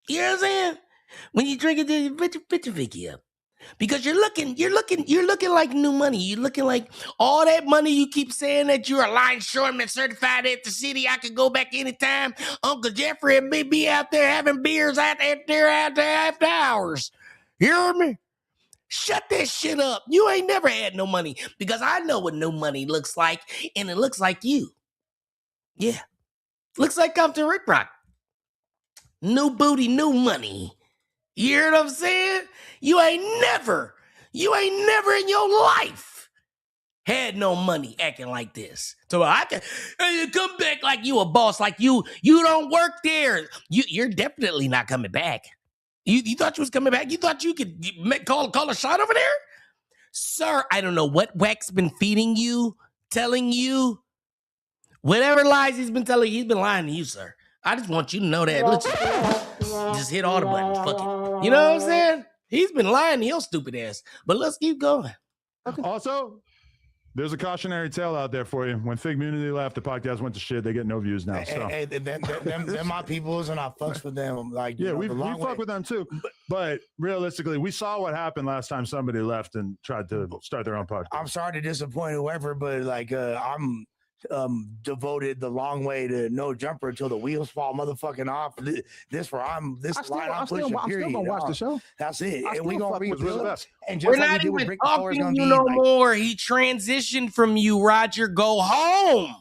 You know what I'm saying? When you drink it, put your pinky up. Because you're looking like new money. You're looking like all that money you keep saying that you're a longshoreman certified at the city. I could go back anytime. Uncle Jeffrey and me be out there having beers out there after hours. You hear me? Shut that shit up. You ain't never had no money because I know what new money looks like, and it looks like you. Yeah. Looks like Compton Ricc Rocc. New booty, new money. You hear what I'm saying? You ain't never in your life had no money acting like this. So I can come back like you a boss, like you don't work there. You're definitely not coming back. You thought you was coming back? You thought you could call a shot over there? Sir, I don't know what Wack's been feeding you, telling you. Whatever lies he's been telling you, he's been lying to you, sir. I just want you to know that. Let's just hit all the buttons. Fuck it. You know what I'm saying? He's been lying to your stupid ass. But let's keep going. Also, there's a cautionary tale out there for you. When Fig Community left, the podcast went to shit. They get no views now. So. Hey, them my peoples, and I fucks with them. Like, yeah, we fuck with them too. But realistically, we saw what happened last time somebody left and tried to start their own podcast. I'm sorry to disappoint whoever, but like, I'm devoted the long way to no jumper until the wheels fall motherfucking off. I'm still gonna watch the show. That's it. And we gonna rebuild. And just we're not even talking to you no more. He transitioned from you, Roger. Go home.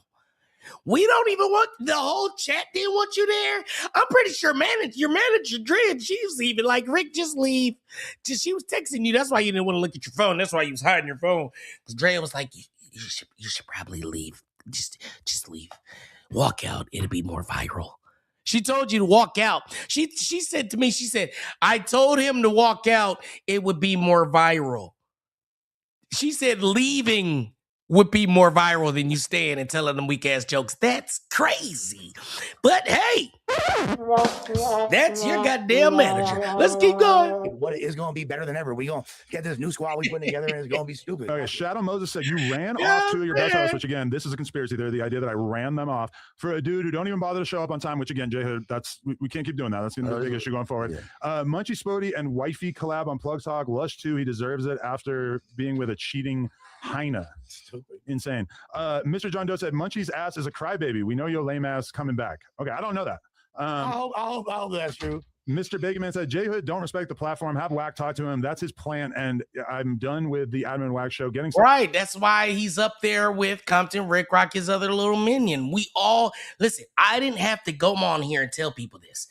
We don't even want the whole chat. Didn't want you there. I'm pretty sure your manager Dred, she was even like, Rick, just leave. She was texting you. That's why you didn't want to look at your phone. That's why you was hiding your phone. Because Dred was like, you should probably leave. Just leave. Walk out. It'll be more viral. She told you to walk out. She said to me, I told him to walk out. It would be more viral. She said leaving would be more viral than you staying and telling them weak ass jokes. That's crazy. But hey, that's your goddamn manager. Let's keep going. What is going to be better than ever? We going to get this new squad we put together and it's going to be stupid. Okay, Shadow Moses said you ran off two of your best hosts, which again, this is a conspiracy theory. The idea that I ran them off for a dude who don't even bother to show up on time, which again, Jay Hood, we can't keep doing that. That's going to be a big issue going forward. Yeah. Munchie Spody and Wifey collab on Plug Talk. Lush 2, he deserves it after being with a cheating Heina. Insane. Mr. John Doe said Munchie's ass is a crybaby. We know your lame ass coming back. Okay, I don't know that. I hope that's true. Mr. Bakerman said Jay Hood don't respect the platform. Have Wack talk to him. That's his plan. And I'm done with the Admin Wack show getting right. That's why he's up there with Compton Ricc Rocc, his other little minion. We all listen. I didn't have to go on here and tell people this.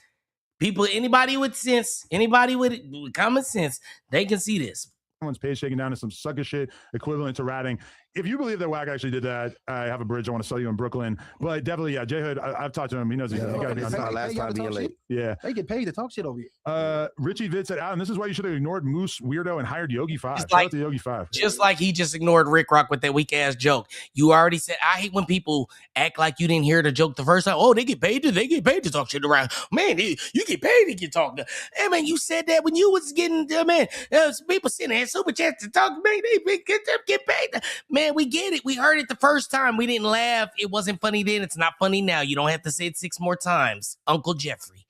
Anybody with sense, anybody with common sense, they can see this. Someone's page taken down to some sucker shit equivalent to ratting. If you believe that Wack actually did that, I have a bridge I want to sell you in Brooklyn. But definitely, yeah, Jay Hood, I've talked to him. He knows he's got to be on time. Last time being late. Yeah. They get paid to talk shit over here. Richie Vid said, Adam, this is why you should have ignored Moose Weirdo and hired Yogi 5. Shout out to Yogi 5. Just like he just ignored Ricc Rocc with that weak ass joke. You already said, I hate when people act like you didn't hear the joke the first time. Oh, they get paid to talk shit around. Man, you get paid to get talking. Hey, man, you said that when you was getting, people sitting there super chats to talk, man, they get paid. Man, we get it. We heard it the first time. We didn't laugh. It wasn't funny then. It's not funny now. You don't have to say it 6 more times. Uncle Jeffrey.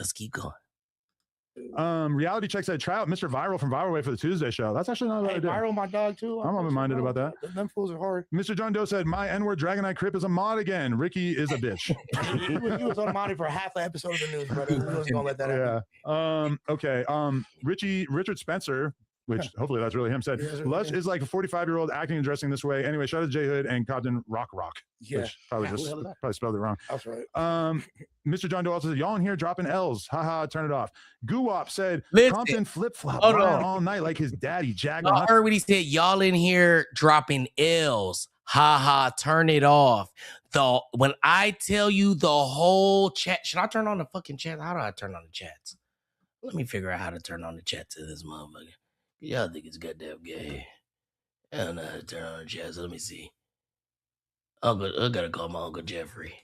Let's keep going. Reality Check said, try out Mr. Viral from Viral Way for the Tuesday show. That's actually not a bad idea. Viral, my dog, too. I'm open-minded about that. Them fools are hard. Mr. John Doe said, my N-word Dragonite Crip is a mod again. Ricky is a bitch. he was on Monty for half an episode of the news, brother. We wasn't going to let that happen. Yeah. Okay. Richard Spencer which hopefully that's really him, said, Lush is like a 45-year-old acting and dressing this way. Anyway, shout out to J Hood and Compton Ricc Rocc. Yeah. Which probably spelled it wrong. That's right. Mr. John Doe also said, y'all in here dropping L's. Haha, turn it off. Guwop said, Compton flip-flop all night like his daddy, Jack. I heard what he said. Y'all in here dropping L's. Haha, turn it off. When I tell you the whole chat, should I turn on the fucking chat? How do I turn on the chats? Let me figure out how to turn on the chat to this motherfucker. Y'all think it's goddamn gay. I don't know how to turn on the chat, so let me see. I gotta call my Uncle Jeffrey.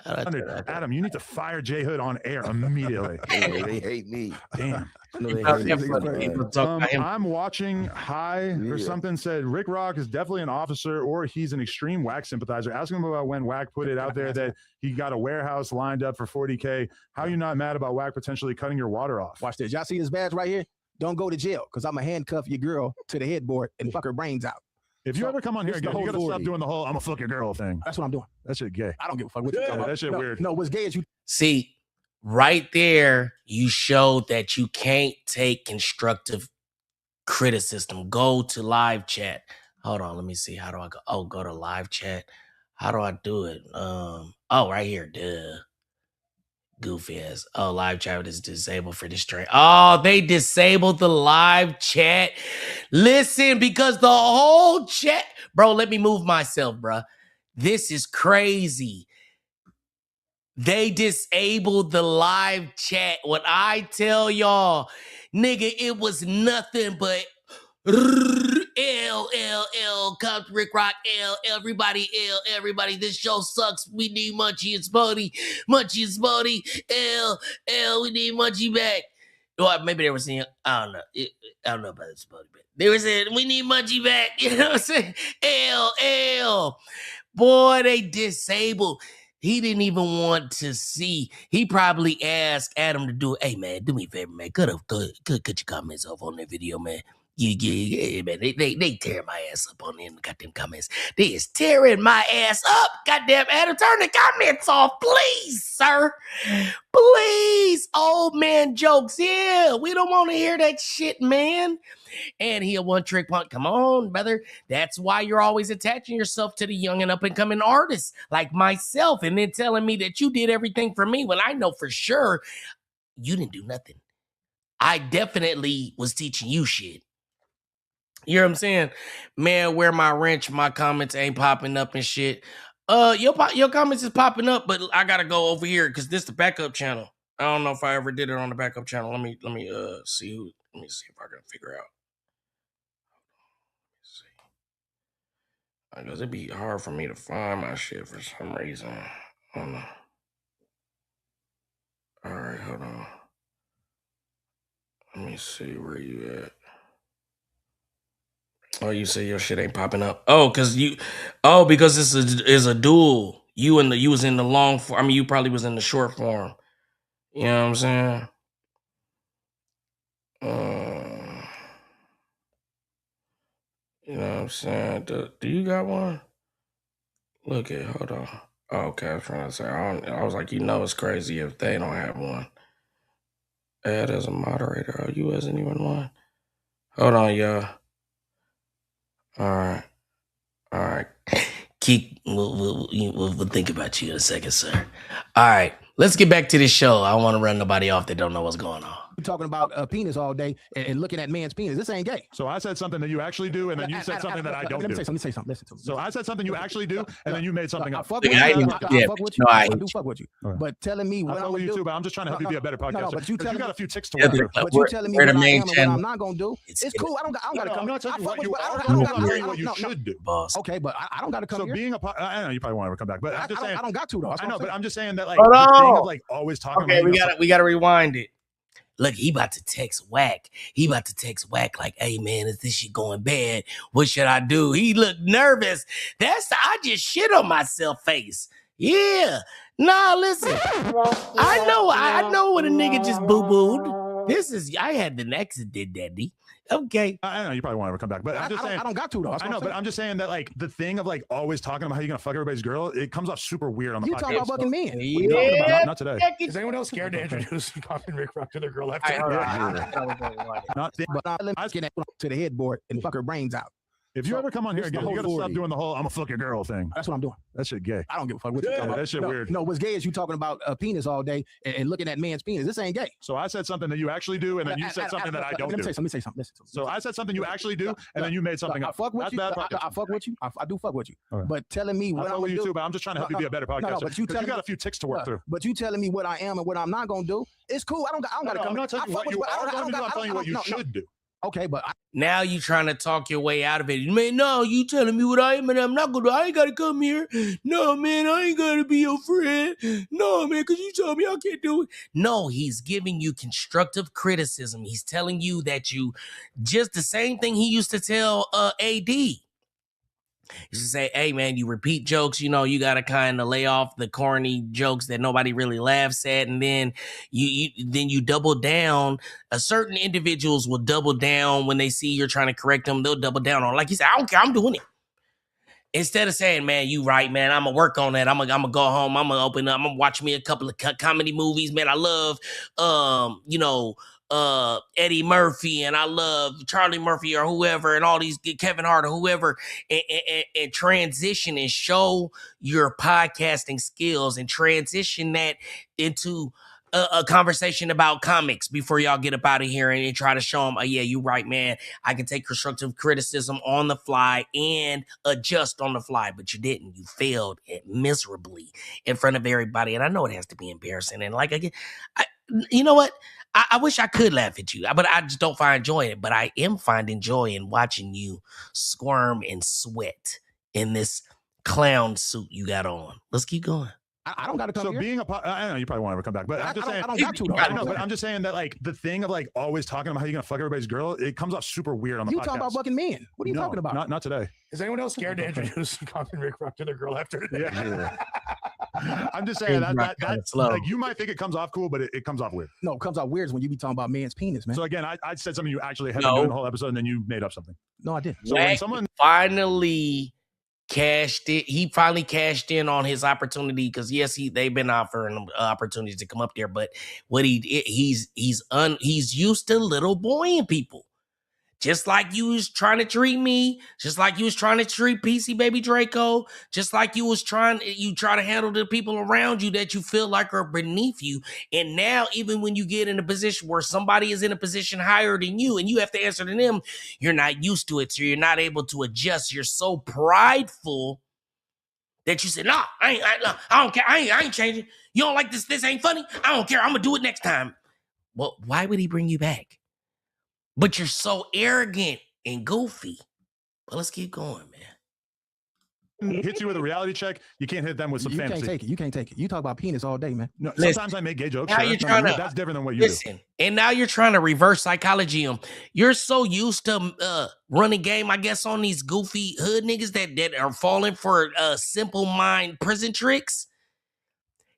Adam, you need to fire J Hood on air immediately. They hate me. Damn. I'm watching High or something said Ricc Rocc is definitely an officer or he's an extreme WAC sympathizer. Ask him about when WAC put it out there that he got a warehouse lined up for $40K. How are you not mad about WAC potentially cutting your water off? Watch this. Y'all see this badge right here? Don't go to jail because I'm going to handcuff your girl to the headboard and fuck her brains out. If you ever come on here again, you gotta stop doing the whole "I'm a fuck your girl" thing. That's what I'm doing. That shit gay. I don't give a fuck what you talking about. That shit weird. No, what's gay is you. See, right there, you showed that you can't take constructive criticism. Go to live chat. Hold on, let me see. How do I go? Oh, go to live chat. How do I do it? Oh, right here. Duh. Goofy ass. Oh, live chat is disabled for this stream. Oh, they disabled the live chat. Listen, because the whole chat, bro, let me move myself, bro. This is crazy. They disabled the live chat. When I tell y'all, nigga, it was nothing but Compton Ricc Rocc, everybody, everybody, this show sucks. We need Munchie and Spodie, we need Munchie back. Well, maybe they were saying, I don't know about the Spodie, but they were saying, we need Munchie back. You know what I'm saying? Boy, they disabled. He didn't even want to see. He probably asked Adam to do it. Hey, man, do me a favor, man. Cut your comments off on that video, man. Yeah, man. They tear my ass up on them goddamn comments. They is tearing my ass up. Goddamn, Adam, turn the comments off, please, sir. Please. Old man jokes. Yeah, we don't want to hear that shit, man. And he a one-trick punk. Come on, brother. That's why you're always attaching yourself to the young and up-and-coming artists like myself and then telling me that you did everything for me when I know for sure you didn't do nothing. I definitely was teaching you shit. You know what I'm saying? Man, where my wrench, my comments ain't popping up and shit. Your comments is popping up, but I gotta go over here because this is the backup channel. I don't know if I ever did it on the backup channel. Let me see if I can figure out. I guess it'd be hard for me to find my shit for some reason. I don't know. All right, hold on. Let me see where you at. Oh, you say your shit ain't popping up. Oh, because this is a duel. You was in the long form. I mean, you probably was in the short form. You know what I'm saying? You know what I'm saying? Do you got one? Look at, hold on. Oh, okay, I was trying to say, I was like, it's crazy if they don't have one. Add as a moderator. Oh, you as anyone one? Hold on, y'all. All right. We'll think about you in a second, sir. All right, let's get back to this show. I don't want to run nobody off that don't know what's going on. You're talking about a penis all day and looking at man's penis. This ain't gay. So I said something that you actually do, and then you said something that I don't do. Let me say something. Listen to me. So I said something you actually do, and then you made something up. I fuck with you. I do fuck with you. But telling me what I'm going to do. But I'm just trying to help you be a better podcaster. But you got a few ticks to work. But you telling me what I am and what I'm not going to do. It's cool. I don't got to come. I'm not telling you what you are. I'm telling you what you should do. Boss. Okay, but I don't got to come here. So being I know you probably want to come back, but I'm just saying. I don't got to, though. I know, but I'm just saying that, like, the thing of, like, always talking about. Okay, we got to rewind it. Look, he about to text Whack. He about to text Whack like, hey, man, is this shit going bad? What should I do? He looked nervous. I just shit on myself face. Yeah. Nah, listen. I know when a nigga just boo-booed. This is, I had the next that did that, D. Okay. I know you probably won't ever come back, but I'm just saying. I don't got to though. I know, but I'm just saying that like the thing of like always talking about how you're gonna fuck everybody's girl, it comes off super weird on the podcast. You talking about fucking men? What are you talking about? Not today. Is anyone else scared to introduce Compton Ricc Rocc to their girl after? I get to the headboard and fuck her brains out. If you ever come on here again, you gotta stop doing the whole "I'm a fuck your girl" thing. That's what I'm doing. That shit gay. I don't give a fuck what you talking about. That shit weird. No, what's gay is you talking about a penis all day and looking at man's penis. This ain't gay. So I said something that you actually do, and then you said something that I don't do. Let me say something. So I said something you actually do, and then you made something up. I fuck with you. I fuck with you. I do fuck with you. But telling me what I'm with you too, but I'm just trying to help you be a better podcaster. But you got a few ticks to work through. But you telling me what I am and what I'm not gonna do, it's cool. I don't gotta come. I'm not telling you what you are going to do. I'm telling you what you should do. Okay, but now you trying to talk your way out of it. Man, no, you telling me what I am and I'm not gonna. I ain't gotta come here. No, man, I ain't gotta be your friend. No, man, because you told me I can't do it. No, he's giving you constructive criticism. He's telling you that you just the same thing he used to tell AD. You should say, hey, man, you repeat jokes, you know, you got to kind of lay off the corny jokes that nobody really laughs at. And then you double down. Certain individuals will double down when they see you're trying to correct them. They'll double down on, like you said, I don't care, I'm doing it. Instead of saying, man, you right, man, I'm going to work on that. I'm going to go home. I'm going to open up. I'm going to watch me a couple of comedy movies. Man, I love, Eddie Murphy and I love Charlie Murphy or whoever and all these Kevin Hart or whoever and transition and show your podcasting skills and transition that into a conversation about comics before y'all get up out of here and try to show them, oh, yeah, you're right, man. I can take constructive criticism on the fly and adjust on the fly, but you didn't. You failed miserably in front of everybody. And I know it has to be embarrassing. And like, again, you know what? I wish I could laugh at you, but I just don't find joy in it. But I am finding joy in watching you squirm and sweat in this clown suit you got on. Let's keep going. I don't got to come here. Being I know you probably won't ever come back, but I'm just saying. I don't got to. I know, but I'm just saying that like the thing of like always talking about how you're gonna fuck everybody's girl, it comes off super weird on the podcast. You talking about fucking men? What are you talking about? Not today. Is anyone else scared to introduce Compton Ricc Rocc to their girl after today? Yeah. I'm just saying that's like you might think it comes off cool, but it comes off weird. No, it comes off weird when you be talking about man's penis, man. So again, I said something you actually had to do in the whole episode, and then you made up something. No, I didn't. So when someone finally cashed it, he finally cashed in on his opportunity because yes, they've been offering him opportunities to come up there, but what he's used to little boying people. Just like you was trying to treat me, just like you was trying to treat PC Baby Draco, just like you try to handle the people around you that you feel like are beneath you. And now, even when you get in a position where somebody is in a position higher than you and you have to answer to them, you're not used to it. So you're not able to adjust. You're so prideful that you say, nah, I don't care. I ain't changing. You don't like this? This ain't funny. I don't care. I'm going to do it next time. Well, why would he bring you back? But you're so arrogant and goofy. But let's keep going, man. Hits you with a reality check, you can't hit them with some fantasy. You can't take it. You talk about penis all day, man. No, sometimes I make gay jokes. Now you're trying to, that's different than what you do. And now you're trying to reverse psychology them. You're so used to running game, I guess, on these goofy hood niggas that are falling for simple mind prison tricks.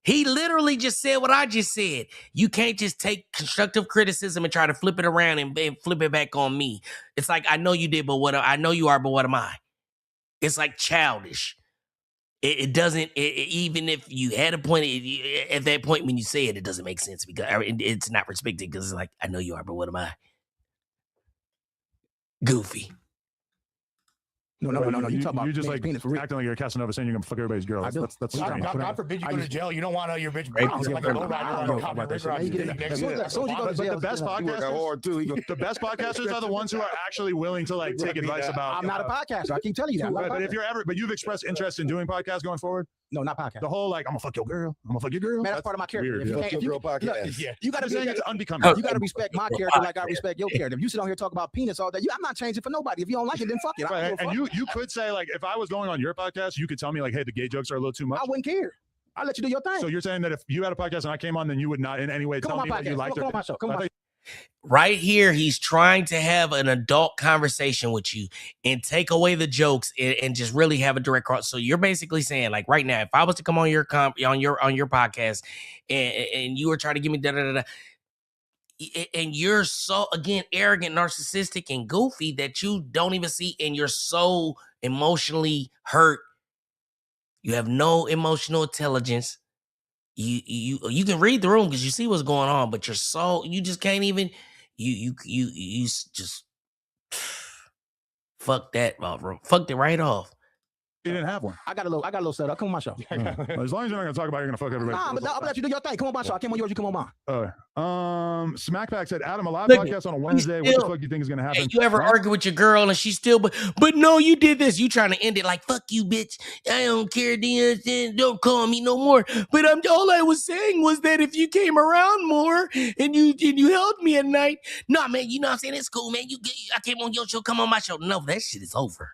He literally just said what I just said. You can't just take constructive criticism and try to flip it around and flip it back on me. It's like, I know you did, but I know you are, but what am I? It's like childish. It doesn't, even if you had a point, at that point when you say it, it doesn't make sense because it's not respected because it's like, I know you are, but what am I? Goofy. No. You talk about just like penis for real. acting like you're a Casanova saying you're gonna fuck everybody's girl. That's strange. God forbid you go to jail. You don't want your bitch bouncing like a lowrider on Compton Ricc Rocc. But the best podcasters are the ones who are actually willing to like take advice about. I'm not a podcaster. I keep telling you that. But if you've expressed interest in doing podcasts going forward. No, not podcast. The whole like I'm gonna fuck your girl. Man, that's part of my character. Weird, fuck your girl podcast. You gotta it's unbecoming. You gotta respect my character like I respect your character. If you sit on here talk about penis all day, I'm not changing for nobody. If you don't like it, then fuck it. Right. And you could say like if I was going on your podcast, you could tell me like, hey, the gay jokes are a little too much. I wouldn't care. I'll let you do your thing. So you're saying that if you had a podcast and I came on, then you would not in any way tell me that you liked it. Come on my show. Come on. Right here, he's trying to have an adult conversation with you and take away the jokes and just really have a direct cross. So you're basically saying, like, right now, if I was to come on your podcast and you were trying to give me da-da-da-da, and you're so, again, arrogant, narcissistic, and goofy that you don't even see, and you're so emotionally hurt. You have no emotional intelligence. You can read the room because you see what's going on, but you just can't even, you just fuck that off, bro. Fucked it right off. You didn't have one. I got a little setup. Come on my show. Well, as long as you're not gonna talk about it, you're gonna fuck everybody. Nah, but I'll let you do your thing. Come on my show. I came on yours, you come on mine. Smackback said, Adam, a live podcast on a Wednesday. What the fuck do you think is gonna happen? Hey, you ever argue with your girl and she's still, but no, you did this. You trying to end it like, fuck you, bitch. I don't care. Don't call me no more. But all I was saying was that if you came around more and you held me at night, nah, man, you know what I'm saying? It's cool, man. I came on your show, come on my show. No, that shit is over.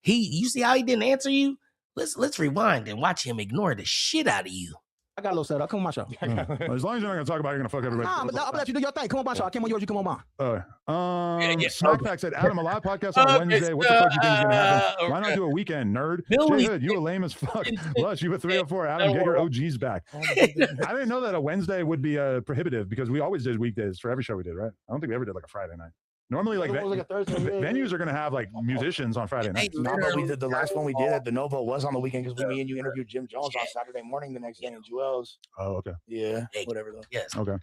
You see how he didn't answer you? Let's rewind and watch him ignore the shit out of you. I got a little setup. Come on my show. Well, as long as you're not gonna talk about it, you're gonna fuck everybody. Nah, but I'll let you do your thing. Come on my show. I came on yours, you come on mine. Smackback said, Adam, a live podcast on Wednesday. What the fuck do you think is gonna happen? Why not do a weekend, nerd? Jay Hood, you a lame as fuck. Lush, you a 304. Adam, get your OGs back. I didn't know that a Wednesday would be prohibitive because we always did weekdays for every show we did, right? I don't think we ever did like a Friday night. Normally, like venues are gonna have like musicians on Friday night. No, but we did the last one we did at the Novo was on the weekend because me and you interviewed Jim Jones on Saturday morning the next day in Jewel's. Oh, okay. Yeah, whatever though. Yes. Okay.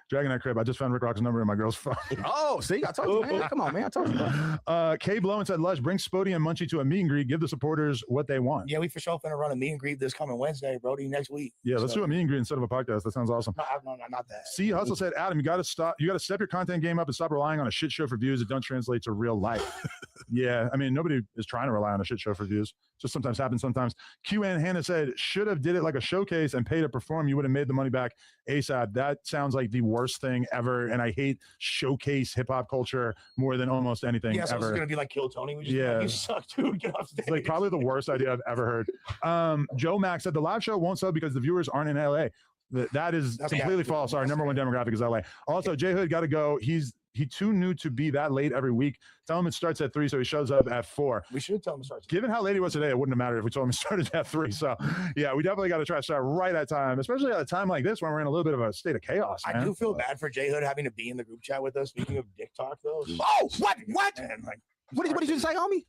Dragon that crib. I just found Rick Rock's number in my girl's phone. Oh, see, I told you, man. Come on, man. I told you. K Blow said, Lush, bring Spody and Munchie to a meet and greet. Give the supporters what they want. Yeah, we for sure finna run a meet and greet this coming Wednesday, Brody, next week. Yeah, let's do a meet and greet instead of a podcast. That sounds awesome. No, not that. C Hustle said, Adam, you gotta step your content game up and stop relying on a shit show for views that don't translate to real life. Yeah, I mean, nobody is trying to rely on a shit show for views. Just sometimes happens sometimes. QN Hannah said, should have did it like a showcase and paid to perform. You would have made the money back ASAP. That sounds like the worst thing ever. And I hate showcase hip hop culture more than almost anything so ever. It's going to be like Kill Tony. You suck, dude. Get off stage. It's like probably the worst idea I've ever heard. Joe Max said, the live show won't sell because the viewers aren't in LA. That's completely false. Our number one demographic is LA. Also, J Hood got to go. He's too new to be that late every week. Tell him it starts at 3, so he shows up at 4. We should tell him it starts. Given how late he was today, it wouldn't have mattered if we told him it started at 3. So, yeah, we definitely got to try to start right at time, especially at a time like this when we're in a little bit of a state of chaos. Man. I do feel bad for J Hood having to be in the group chat with us. Speaking of dick talk, though. Oh, what? Man, like, what did you say, homie?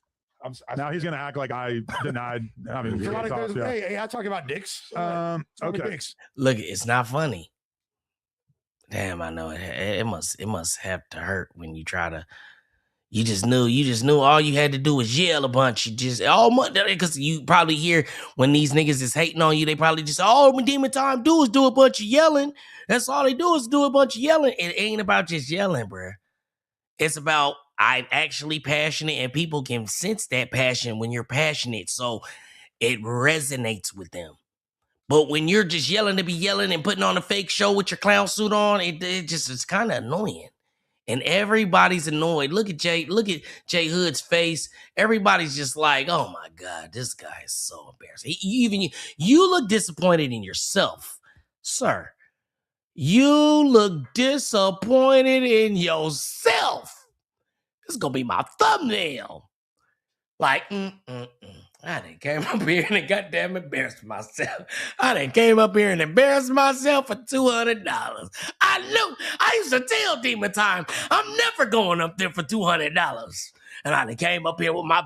Now he's gonna act like I denied having dick talk. Hey, I talk about dicks. Okay. Dicks. Look, it's not funny. Damn, I know it must have to hurt when you try to. You just knew all you had to do was yell a bunch. You just because you probably hear when these niggas is hating on you, they probably just when Demon Time do is do a bunch of yelling. That's all they do is do a bunch of yelling. It ain't about just yelling, bruh. It's about I'm actually passionate, and people can sense that passion when you're passionate, so it resonates with them. But when you're just yelling to be yelling and putting on a fake show with your clown suit on, it's kind of annoying. And everybody's annoyed. Look at Jay Hood's face. Everybody's just like, oh my God, this guy is so embarrassing. You look disappointed in yourself, sir. You look disappointed in yourself. This is gonna be my thumbnail. Like, I done came up here and goddamn embarrassed myself. I done came up here and embarrassed myself for $200. I used to tell Demon Time, I'm never going up there for $200. And I done came up here with my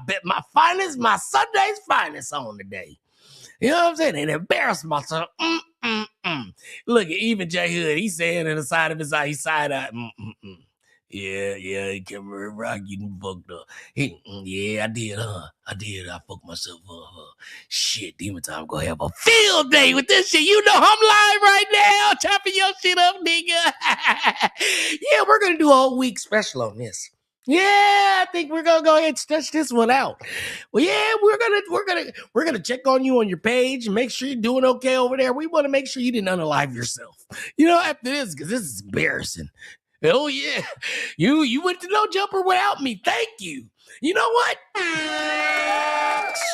Sunday's finest on today. You know what I'm saying? And embarrassed myself. Look, even J Hood, he's saying in the side of his eye, he's side-eye. Yeah, Compton Ricc Rocc, you fucked up. Yeah, I did, huh? I fucked myself up, huh? Shit, Demon Time gonna have a field day with this shit. You know I'm live right now, chopping your shit up, nigga. Yeah, we're gonna do a whole week special on this. Yeah, I think we're gonna go ahead and stretch this one out. Well, yeah, we're gonna check on you on your page and make sure you're doing okay over there. We want to make sure you didn't unalive yourself. You know, after this, because this is embarrassing. Oh yeah, you went to No Jumper without me. Thank you. You know what?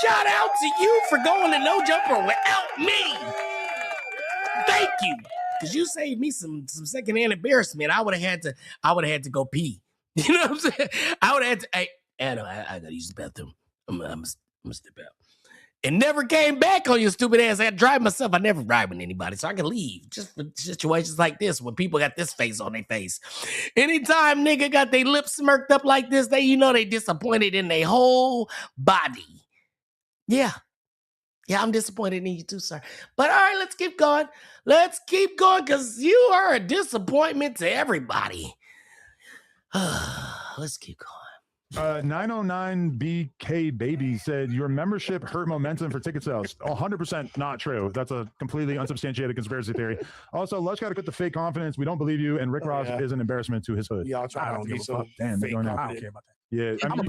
Shout out to you for going to No Jumper without me. Thank you, because you saved me some secondhand embarrassment. I would have had to go pee. You know what I'm saying? I would have had to. Hey, Adam, I gotta use the bathroom. I'm gonna step out. and never came back on your stupid ass. I had to drive myself. I never ride with anybody, so I can leave. Just for situations like this when people got this face on their face. Anytime nigga got their lips smirked up like this, they they disappointed in their whole body. Yeah. Yeah, I'm disappointed in you too, sir. But all right, let's keep going. Let's keep going because you are a disappointment to everybody. Let's keep going. 909BK Baby said your membership hurt momentum for ticket sales. 100% not true. That's a completely unsubstantiated conspiracy theory. Also, Lush got to quit the fake confidence. We don't believe you, and Ricc Rocc is an embarrassment to his hood. Yeah, I don't give a fuck. Damn, fake I don't care about that. Yeah, I mean,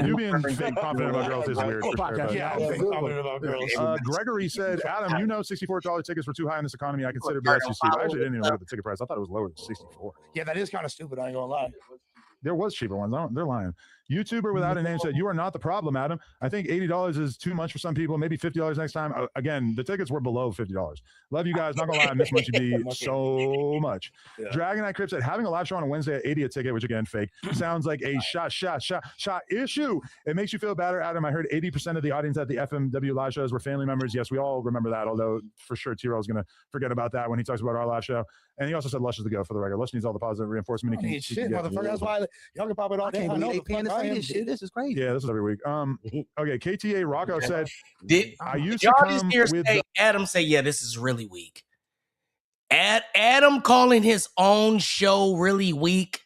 you being fake confident about girls is weird. Yeah, I'm fake confident about girls. Gregory said, Adam, $64 tickets were too high in this economy. I consider BSUC. I actually didn't even look at the ticket price. I thought it was lower than 64. Yeah, that is kind of stupid. I ain't gonna lie. There was cheaper ones. They're lying. YouTuber without a name said, you are not the problem, Adam. I think $80 is too much for some people. Maybe $50 next time. Again, the tickets were below $50. Love you guys. Not gonna lie, I miss Munchy B so much. Yeah. Dragon Eye Crip said, having a live show on a Wednesday at 80 a ticket, which again, fake, sounds like a shot issue. It makes you feel better, Adam. I heard 80% of the audience at the FMW live shows were family members. Yes, we all remember that, although for sure T-Roll is gonna forget about that when he talks about our live show. And he also said Lush is the go for the regular. Lush needs all the positive reinforcement. Shit, motherfucker. That's why y'all can pop it all day. I know this shit. This is crazy. Yeah, this is every week. Okay, KTA Rocco said, I used to come with Adam say, yeah, this is really weak. Adam calling his own show really weak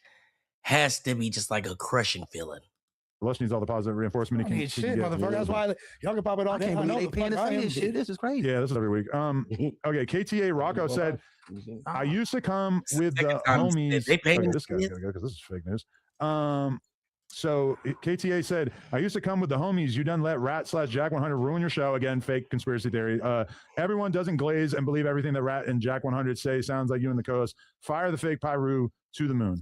has to be just like a crushing feeling. Lush needs all the positive reinforcement. He shit, motherfucker. That's why y'all can pop it all day. I know this shit. This is crazy. Yeah, this is every week. Okay, KTA Rocco said, I used to come with the homies. They pay this guy's gonna go because this is fake news. So KTA said, I used to come with the homies. You done let Rat/Jack 100 ruin your show. Again, fake conspiracy theory. Everyone doesn't glaze and believe everything that Rat and Jack 100 say. Sounds like you and the co-host. Fire the fake Pyru to the moon.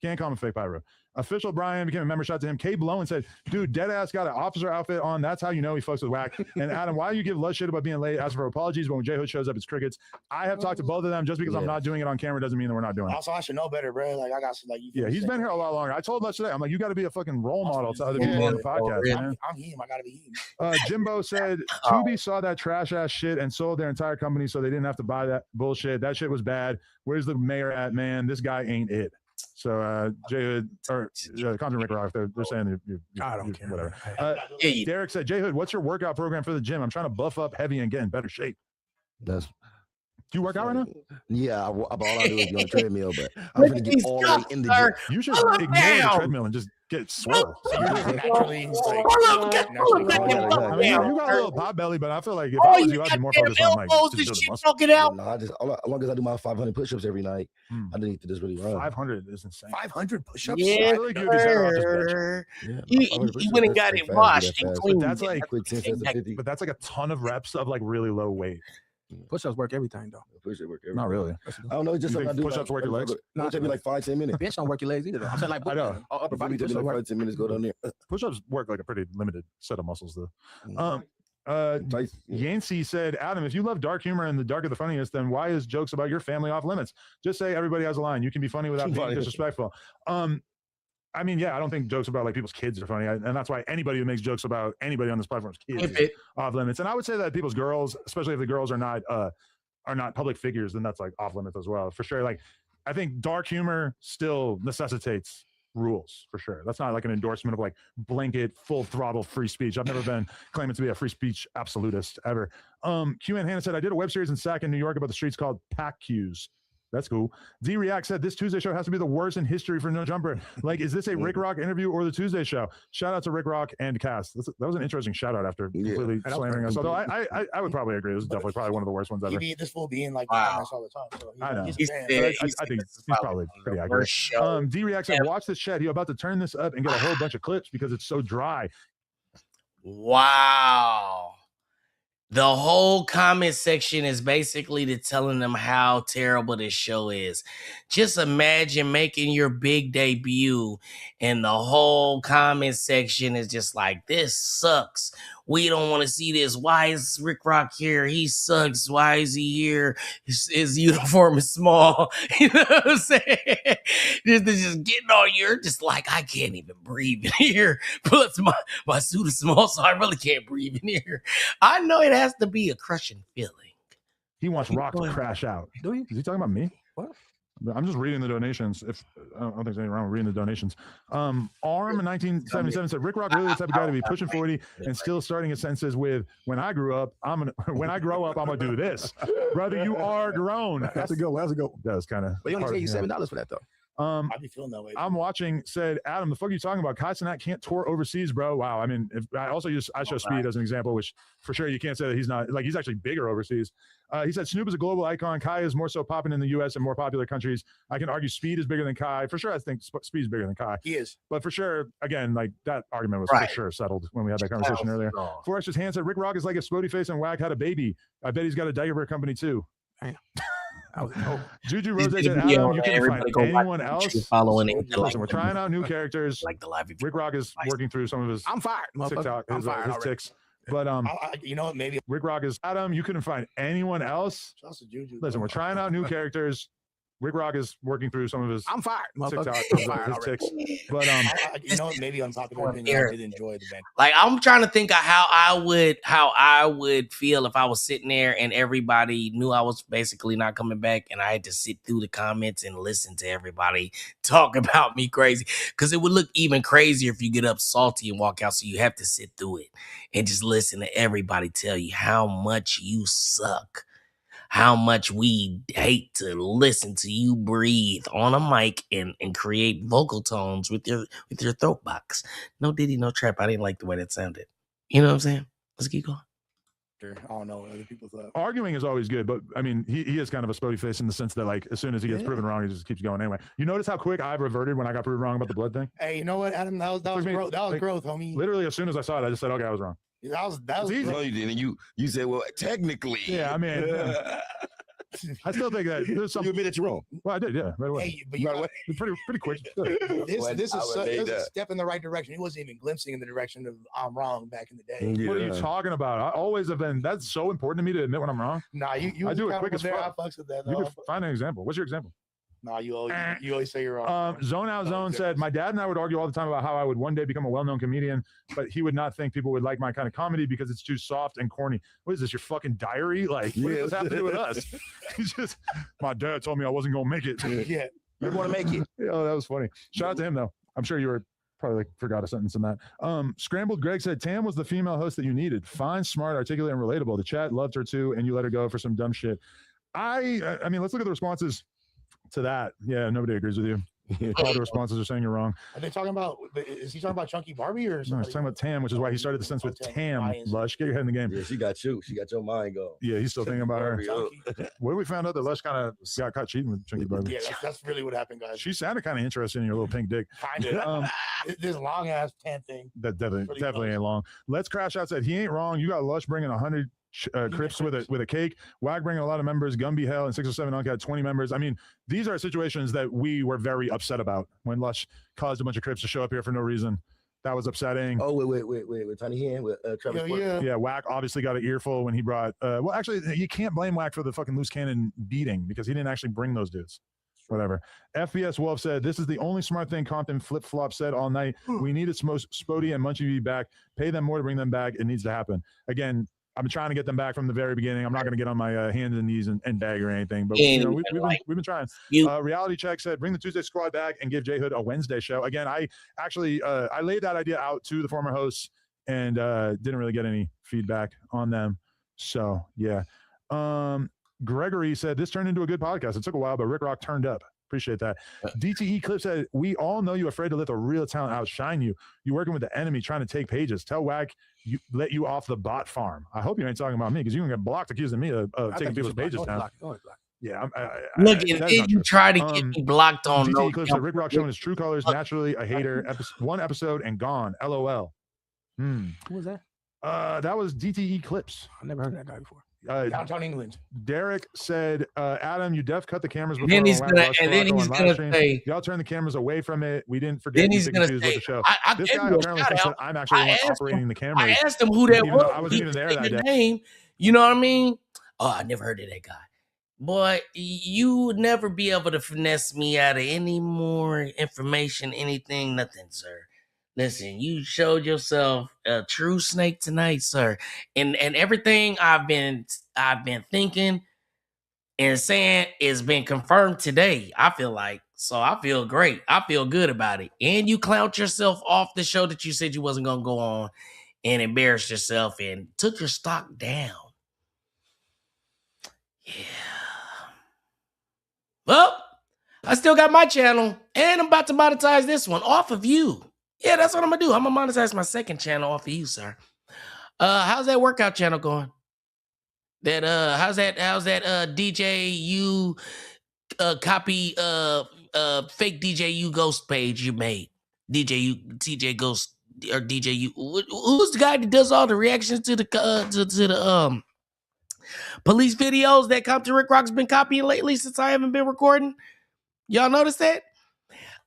Can't call him a fake Pyro. Official Brian became a member. Shout to him. K Blow and said, dude, deadass got an officer outfit on. That's how you know he fucks with whack. And Adam, why do you give Lush shit about being late? Ask for apologies, but when J Hood shows up, it's crickets. I have talked to both of them. Just because I'm not doing it on camera doesn't mean that we're not doing it. Also, I should know better, bro. Like, I got some, like, yeah, he's been here a lot longer. I told Lush today, I'm like, you got to be a fucking role model to other people on the podcast, man. I'm him. I got to be him. Jimbo said, Tubi saw that trash ass shit and sold their entire company so they didn't have to buy that bullshit. That shit was bad. Where's the mayor at, man? This guy ain't it. So J Hood or Compton Ricc Rocc, they're saying I don't care. Whatever. Derek said, J Hood, what's your workout program for the gym? I'm trying to buff up heavy and get in better shape. Do you work out right now? Yeah, all I do is be on the treadmill, but I'm gonna get all the way in the gym. You should ignore the treadmill and just get swole. Naturally, you got a little pot belly, but I feel like if I was you, I'd be more focused on like just talking out. No, as long as I do my 500 push-ups every night, I don't need to just really run. 500 is insane. 500 push-ups? Yeah, I feel like you'd be better off just bench. He went and got it washed and cleaned. But that's like a ton of reps of like really low weight. Push-ups work everything though. Push-ups work everything. Not really. I don't know. It's just something I do. Push-ups work your legs. No, it take me like 5-10 minutes. Bench don't work your legs either though. I'm saying like I know. Upper body take me like 5-10 minutes. Go down there. Push-ups work like a pretty limited set of muscles though. Yancey said, Adam, if you love dark humor and the darker the funniest, then why is jokes about your family off limits? Just say everybody has a line. You can be funny without being disrespectful. I mean, yeah, I don't think jokes about like people's kids are funny, and that's why anybody who makes jokes about anybody on this platform's kids is off limits. And I would say that people's girls, especially if the girls are not public figures, then that's like off limits as well, for sure. Like, I think dark humor still necessitates rules, for sure. That's not like an endorsement of like blanket full throttle free speech. I've never been claiming to be a free speech absolutist ever. Q and Hannah said, I did a web series in SAC in New York about the streets called Pack Qs. That's cool. D-React said, this Tuesday show has to be the worst in history for No Jumper. Like, is this a Ricc Rocc interview or the Tuesday show? Shout out to Ricc Rocc and cast. That was an interesting shout out after completely slandering us. Although I would probably agree. It was definitely probably one of the worst ones ever. This fool be in like all the time. So I know. I think he's probably pretty accurate. D-React said, watch this chat. He's about to turn this up and get a whole bunch of clips because it's so dry. Wow. The whole comment section is basically telling them how terrible this show is. Just imagine making your big debut and the whole comment section is just like, this sucks. we don't want to see this. Why is Ricc Rocc here? He sucks. Why is he here? His uniform is small. You know what I'm saying? Just getting on you. Just like, I can't even breathe in here. Plus, my suit is small, so I really can't breathe in here. I know it has to be a crushing feeling. He wants Rock to crash out. Do you? Is he talking about me? What? I'm just reading the donations. If I don't think there's anything wrong with reading the donations. Arm in 1977 said Ricc Rocc really the type of guy to be pushing 40 and still starting his sentences with "When I grow up, I'm gonna do this." Brother, you are grown. That's a go. That's a go. That was kind of. But you only pay you $7 for that though. I'd be feeling that way. I'm watching. Said Adam, the fuck are you talking about? Kai Cenat can't tour overseas, bro. Wow. I mean, if I also use I Show Speed as an example, which for sure you can't say that he's not like he's actually bigger overseas. He said Snoop is a global icon. Kai is more so popping in the U.S. and more popular countries. I can argue Speed is bigger than Kai. For sure, I think Speed is bigger than Kai. He is. But for sure, again, like that argument was for sure settled when we had that conversation earlier. Forrester's hand said Ricc Rocc is like if Spody Face and Wack had a baby. I bet he's got a diaper company too. Damn. Juju Rose said, Adam, you can find anyone else. Listen, we're trying out new characters. Like the live. Ricc Rocc is working through some of his I'm fired, TikTok, his ticks. But you know what? Maybe Ricc Rocc is Adam. You couldn't find anyone else. Listen, we're trying out new characters. Ricc Rocc is working through some of his I'm fired, TikTok, his ticks. But you know what? Maybe unpopular opinion. I did enjoy the band. Like I'm trying to think of how I would feel if I was sitting there and everybody knew I was basically not coming back, and I had to sit through the comments and listen to everybody talk about me crazy. Because it would look even crazier if you get up salty and walk out. So you have to sit through it and just listen to everybody tell you how much you suck. How much we hate to listen to you breathe on a mic and create vocal tones with your throat box. No Diddy, no trap. I didn't like the way that sounded. You know what I'm saying? Let's keep going. I don't know what other people thought. Arguing is always good, but I mean, he is kind of a Spody Face in the sense that like as soon as he gets proven wrong, he just keeps going anyway. You notice how quick I reverted when I got proven wrong about the blood thing? Hey, you know what, Adam? That was growth. That was growth, homie. Literally, as soon as I saw it, I just said, "Okay, I was wrong." That was easy. No, you didn't. You said, "Well, technically." Yeah, I mean. I still think that there's some. You admit that you're wrong. Well, I did, yeah, right away. Hey, but you right away. Pretty quick. This is a step in the right direction. He wasn't even glimpsing in the direction of I'm wrong back in the day. Yeah. What are you talking about? I always have been. That's so important to me to admit when I'm wrong. Nah, you I do it quick as fuck. I fucks with that. You can find an example. What's your example? Nah, you always say you're wrong. Zone Out Zone said, my dad and I would argue all the time about how I would one day become a well-known comedian, but he would not think people would like my kind of comedy because it's too soft and corny. What is this, your fucking diary? Like, what does this have to do with us? He's just, my dad told me I wasn't going to make it. Yeah. You want to make it. Oh, that was funny. Shout out to him, though. I'm sure you were probably like forgot a sentence in that. Scrambled Greg said, Tam was the female host that you needed. Fine, smart, articulate, and relatable. The chat loved her too, and you let her go for some dumb shit. I mean, let's look at the responses to that. Yeah, nobody agrees with you. All the responses are saying you're wrong. Are they talking about? Is he talking about Chunky Barbie or something? No, he's talking about Tam, which is why he started the sentence with Tam. Lush, get your head in the game. Yeah, she got you. She got your mind going. Yeah, he's still thinking about her. Where we found out that Lush kind of got caught cheating with Chunky Barbie. Yeah, that's really what happened, guys. She sounded kind of interested in your little pink dick. Kind of. This long ass tan thing. That definitely ain't long. Let's Crash Out said he ain't wrong. You got Lush bringing 100 Crips with a cake. Wag bringing a lot of members. Gumby Hell and 607 Unc had 20 members. I mean, these are situations that we were very upset about when Lush caused a bunch of Crips to show up here for no reason. That was upsetting. Oh, wait. Tiny Hand with Travis. Yeah, Wack obviously got an earful when he brought. Well, actually, you can't blame Wack for the fucking loose cannon beating because he didn't actually bring those dudes. Whatever. FBS Wolf said, this is the only smart thing Compton flip-flop said all night. We needed Spody and Munchie to be back. Pay them more to bring them back. It needs to happen. Again, I've been trying to get them back from the very beginning. I'm not going to get on my hands and knees and beg or anything, but you know, we've been trying. Reality Check said, bring the Tuesday Squad back and give J Hood a Wednesday show. Again, I actually I laid that idea out to the former hosts and didn't really get any feedback on them. So yeah. Gregory said, this turned into a good podcast. It took a while, but Ricc Rocc turned up. Appreciate that. DTE Clip said, we all know you're afraid to let the real talent outshine you. You're working with the enemy trying to take pages. Tell Wack you let you off the bot farm. I hope you ain't talking about me because you're going to get blocked accusing me of taking people's pages down. Yeah. Look, did you try to get me blocked on DTE Clip said, Ricc Rocc showing his true colors, naturally a hater. One episode and gone. LOL. Who was that? That was DTE Clips. I never heard that guy before. Downtown England. Derek said, Adam, you cut the cameras before. Then he's gonna say, y'all turn the cameras away from it. We didn't forget. Then he's gonna say, with the show. I this guy apparently thinks that I'm actually the one operating the cameras. I asked him who that was. I wasn't even there that day. Name, you know what I mean? Oh, I never heard of that guy. Boy, you would never be able to finesse me out of any more information, anything, nothing, sir. Listen, you showed yourself a true snake tonight, sir. And everything I've been thinking and saying is been confirmed today. I feel like. So I feel great. I feel good about it. And you clowned yourself off the show that you said you wasn't gonna go on and embarrassed yourself and took your stock down. Yeah. Well, I still got my channel, and I'm about to monetize this one off of you. Yeah, that's what I'm gonna do. I'm gonna monetize my second channel off of you, sir. How's that workout channel going? That how's that DJ you copy fake DJ you ghost page you made? TJ Ghost or DJ you? Who's the guy that does all the reactions to the police videos that Compton Ricc Rocc's been copying lately since I haven't been recording? Y'all notice that?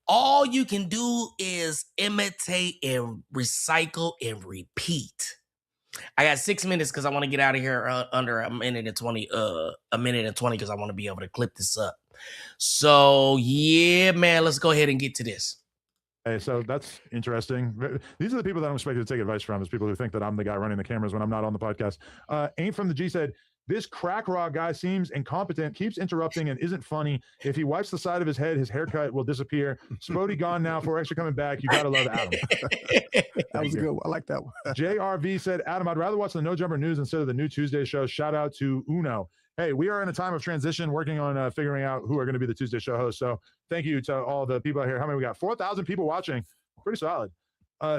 All you can do is imitate and recycle and repeat. I got 6 minutes because I want to get out of here under a minute and 20 because I want to be able to clip this up. So yeah, man, let's go ahead and get to this. Hey, so that's interesting. These are the people that I'm expected to take advice from, is people who think that I'm the guy running the cameras when I'm not on the podcast. Ain't from the G said, this crack raw guy seems incompetent, keeps interrupting, and isn't funny. If he wipes the side of his head, his haircut will disappear. Spody gone now. For extra coming back. You gotta love Adam. That was a good one. I like that one. JRV said, Adam, I'd rather watch the No Jumper News instead of the new Tuesday show. Shout out to Uno. Hey, we are in a time of transition, working on figuring out who are going to be the Tuesday show hosts. So thank you to all the people out here. How many we got? 4,000 people watching. Pretty solid.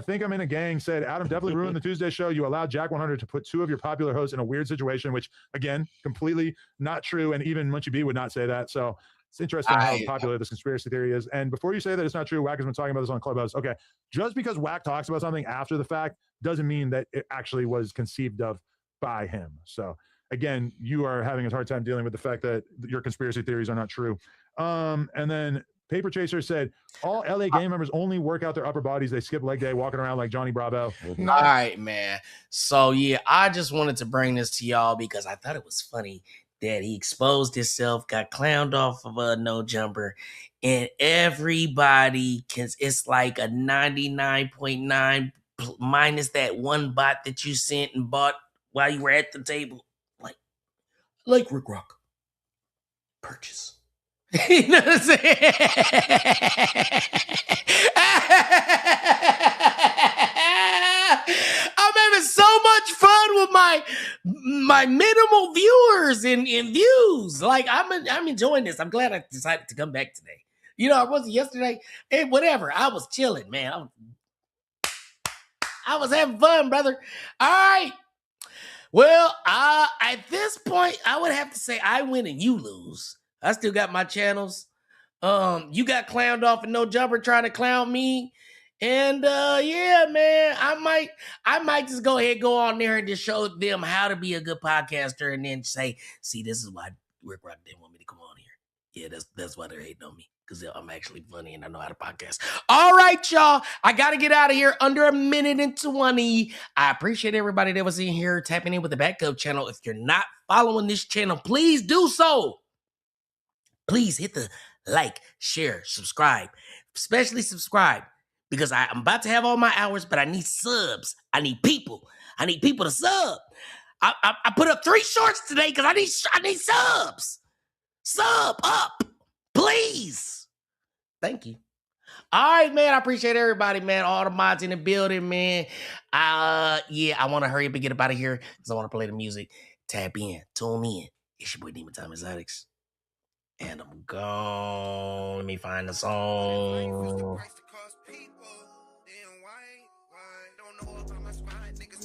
Think I'm in a gang said, Adam definitely ruined the Tuesday show. You allowed Jack 100 to put two of your popular hosts in a weird situation, which, again, completely not true. And even Munchie B would not say that. So it's interesting how popular this conspiracy theory is. And before you say that it's not true, Wack has been talking about this on Clubhouse. Okay, just because Wack talks about something after the fact doesn't mean that it actually was conceived of by him. So, again, you are having a hard time dealing with the fact that your conspiracy theories are not true. And then Paper Chaser said, all LA gang members only work out their upper bodies. They skip leg day, walking around like Johnny Bravo. All right, man. So, yeah, I just wanted to bring this to y'all because I thought it was funny that he exposed himself, got clowned off of a no jumper, and everybody it's like a 99.9 minus that one bot that you sent and bought while you were at the table. Like Ricc Rocc. Purchase. You know what I'm saying? I'm having so much fun with my minimal viewers and views. Like I'm enjoying this. I'm glad I decided to come back today. You know, I wasn't yesterday. Hey, whatever. I was chilling, man. I was having fun, brother. All right. Well, at this point, I would have to say I win and you lose. I still got my channels. You got clowned off and no jumper trying to clown me. And yeah, man, I might just go ahead and go on there and just show them how to be a good podcaster and then say, see, this is why Ricc Rocc didn't want me to come on here. Yeah, that's why they're hating on me. Because I'm actually funny and I know how to podcast. All right, y'all. I got to get out of here under a minute and 20. I appreciate everybody that was in here tapping in with the backup channel. If you're not following this channel, please do so. Please hit the like, share, subscribe. Especially subscribe. Because I'm about to have all my hours, but I need subs. I need people. I need people to sub. I put up 3 shorts today because I need subs. Sub up. Please. Thank you. All right, man. I appreciate everybody, man. All the mods in the building, man. Yeah, I want to hurry up and get up out of here because I want to play the music. Tap in. Tune in. It's your boy Demon Time Exotics. And I'm gone. Let me find the song.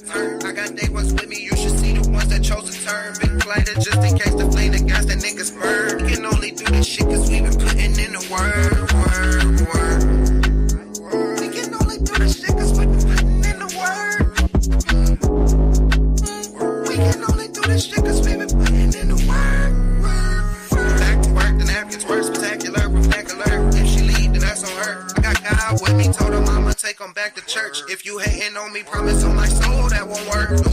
I got day ones with me, you should see the ones that chose to turn. Big flighter just in case the flame the guys that niggas murder. We can only do this shit cause we been putting in the word. We can only do this shit cause we been putting in the word. We can only do this shit cause we been It's worse, spectacular, vernacular. If she leave, then that's on her. I got God with me, told her mama take him back to church. If you hating on me, promise on my soul that won't work.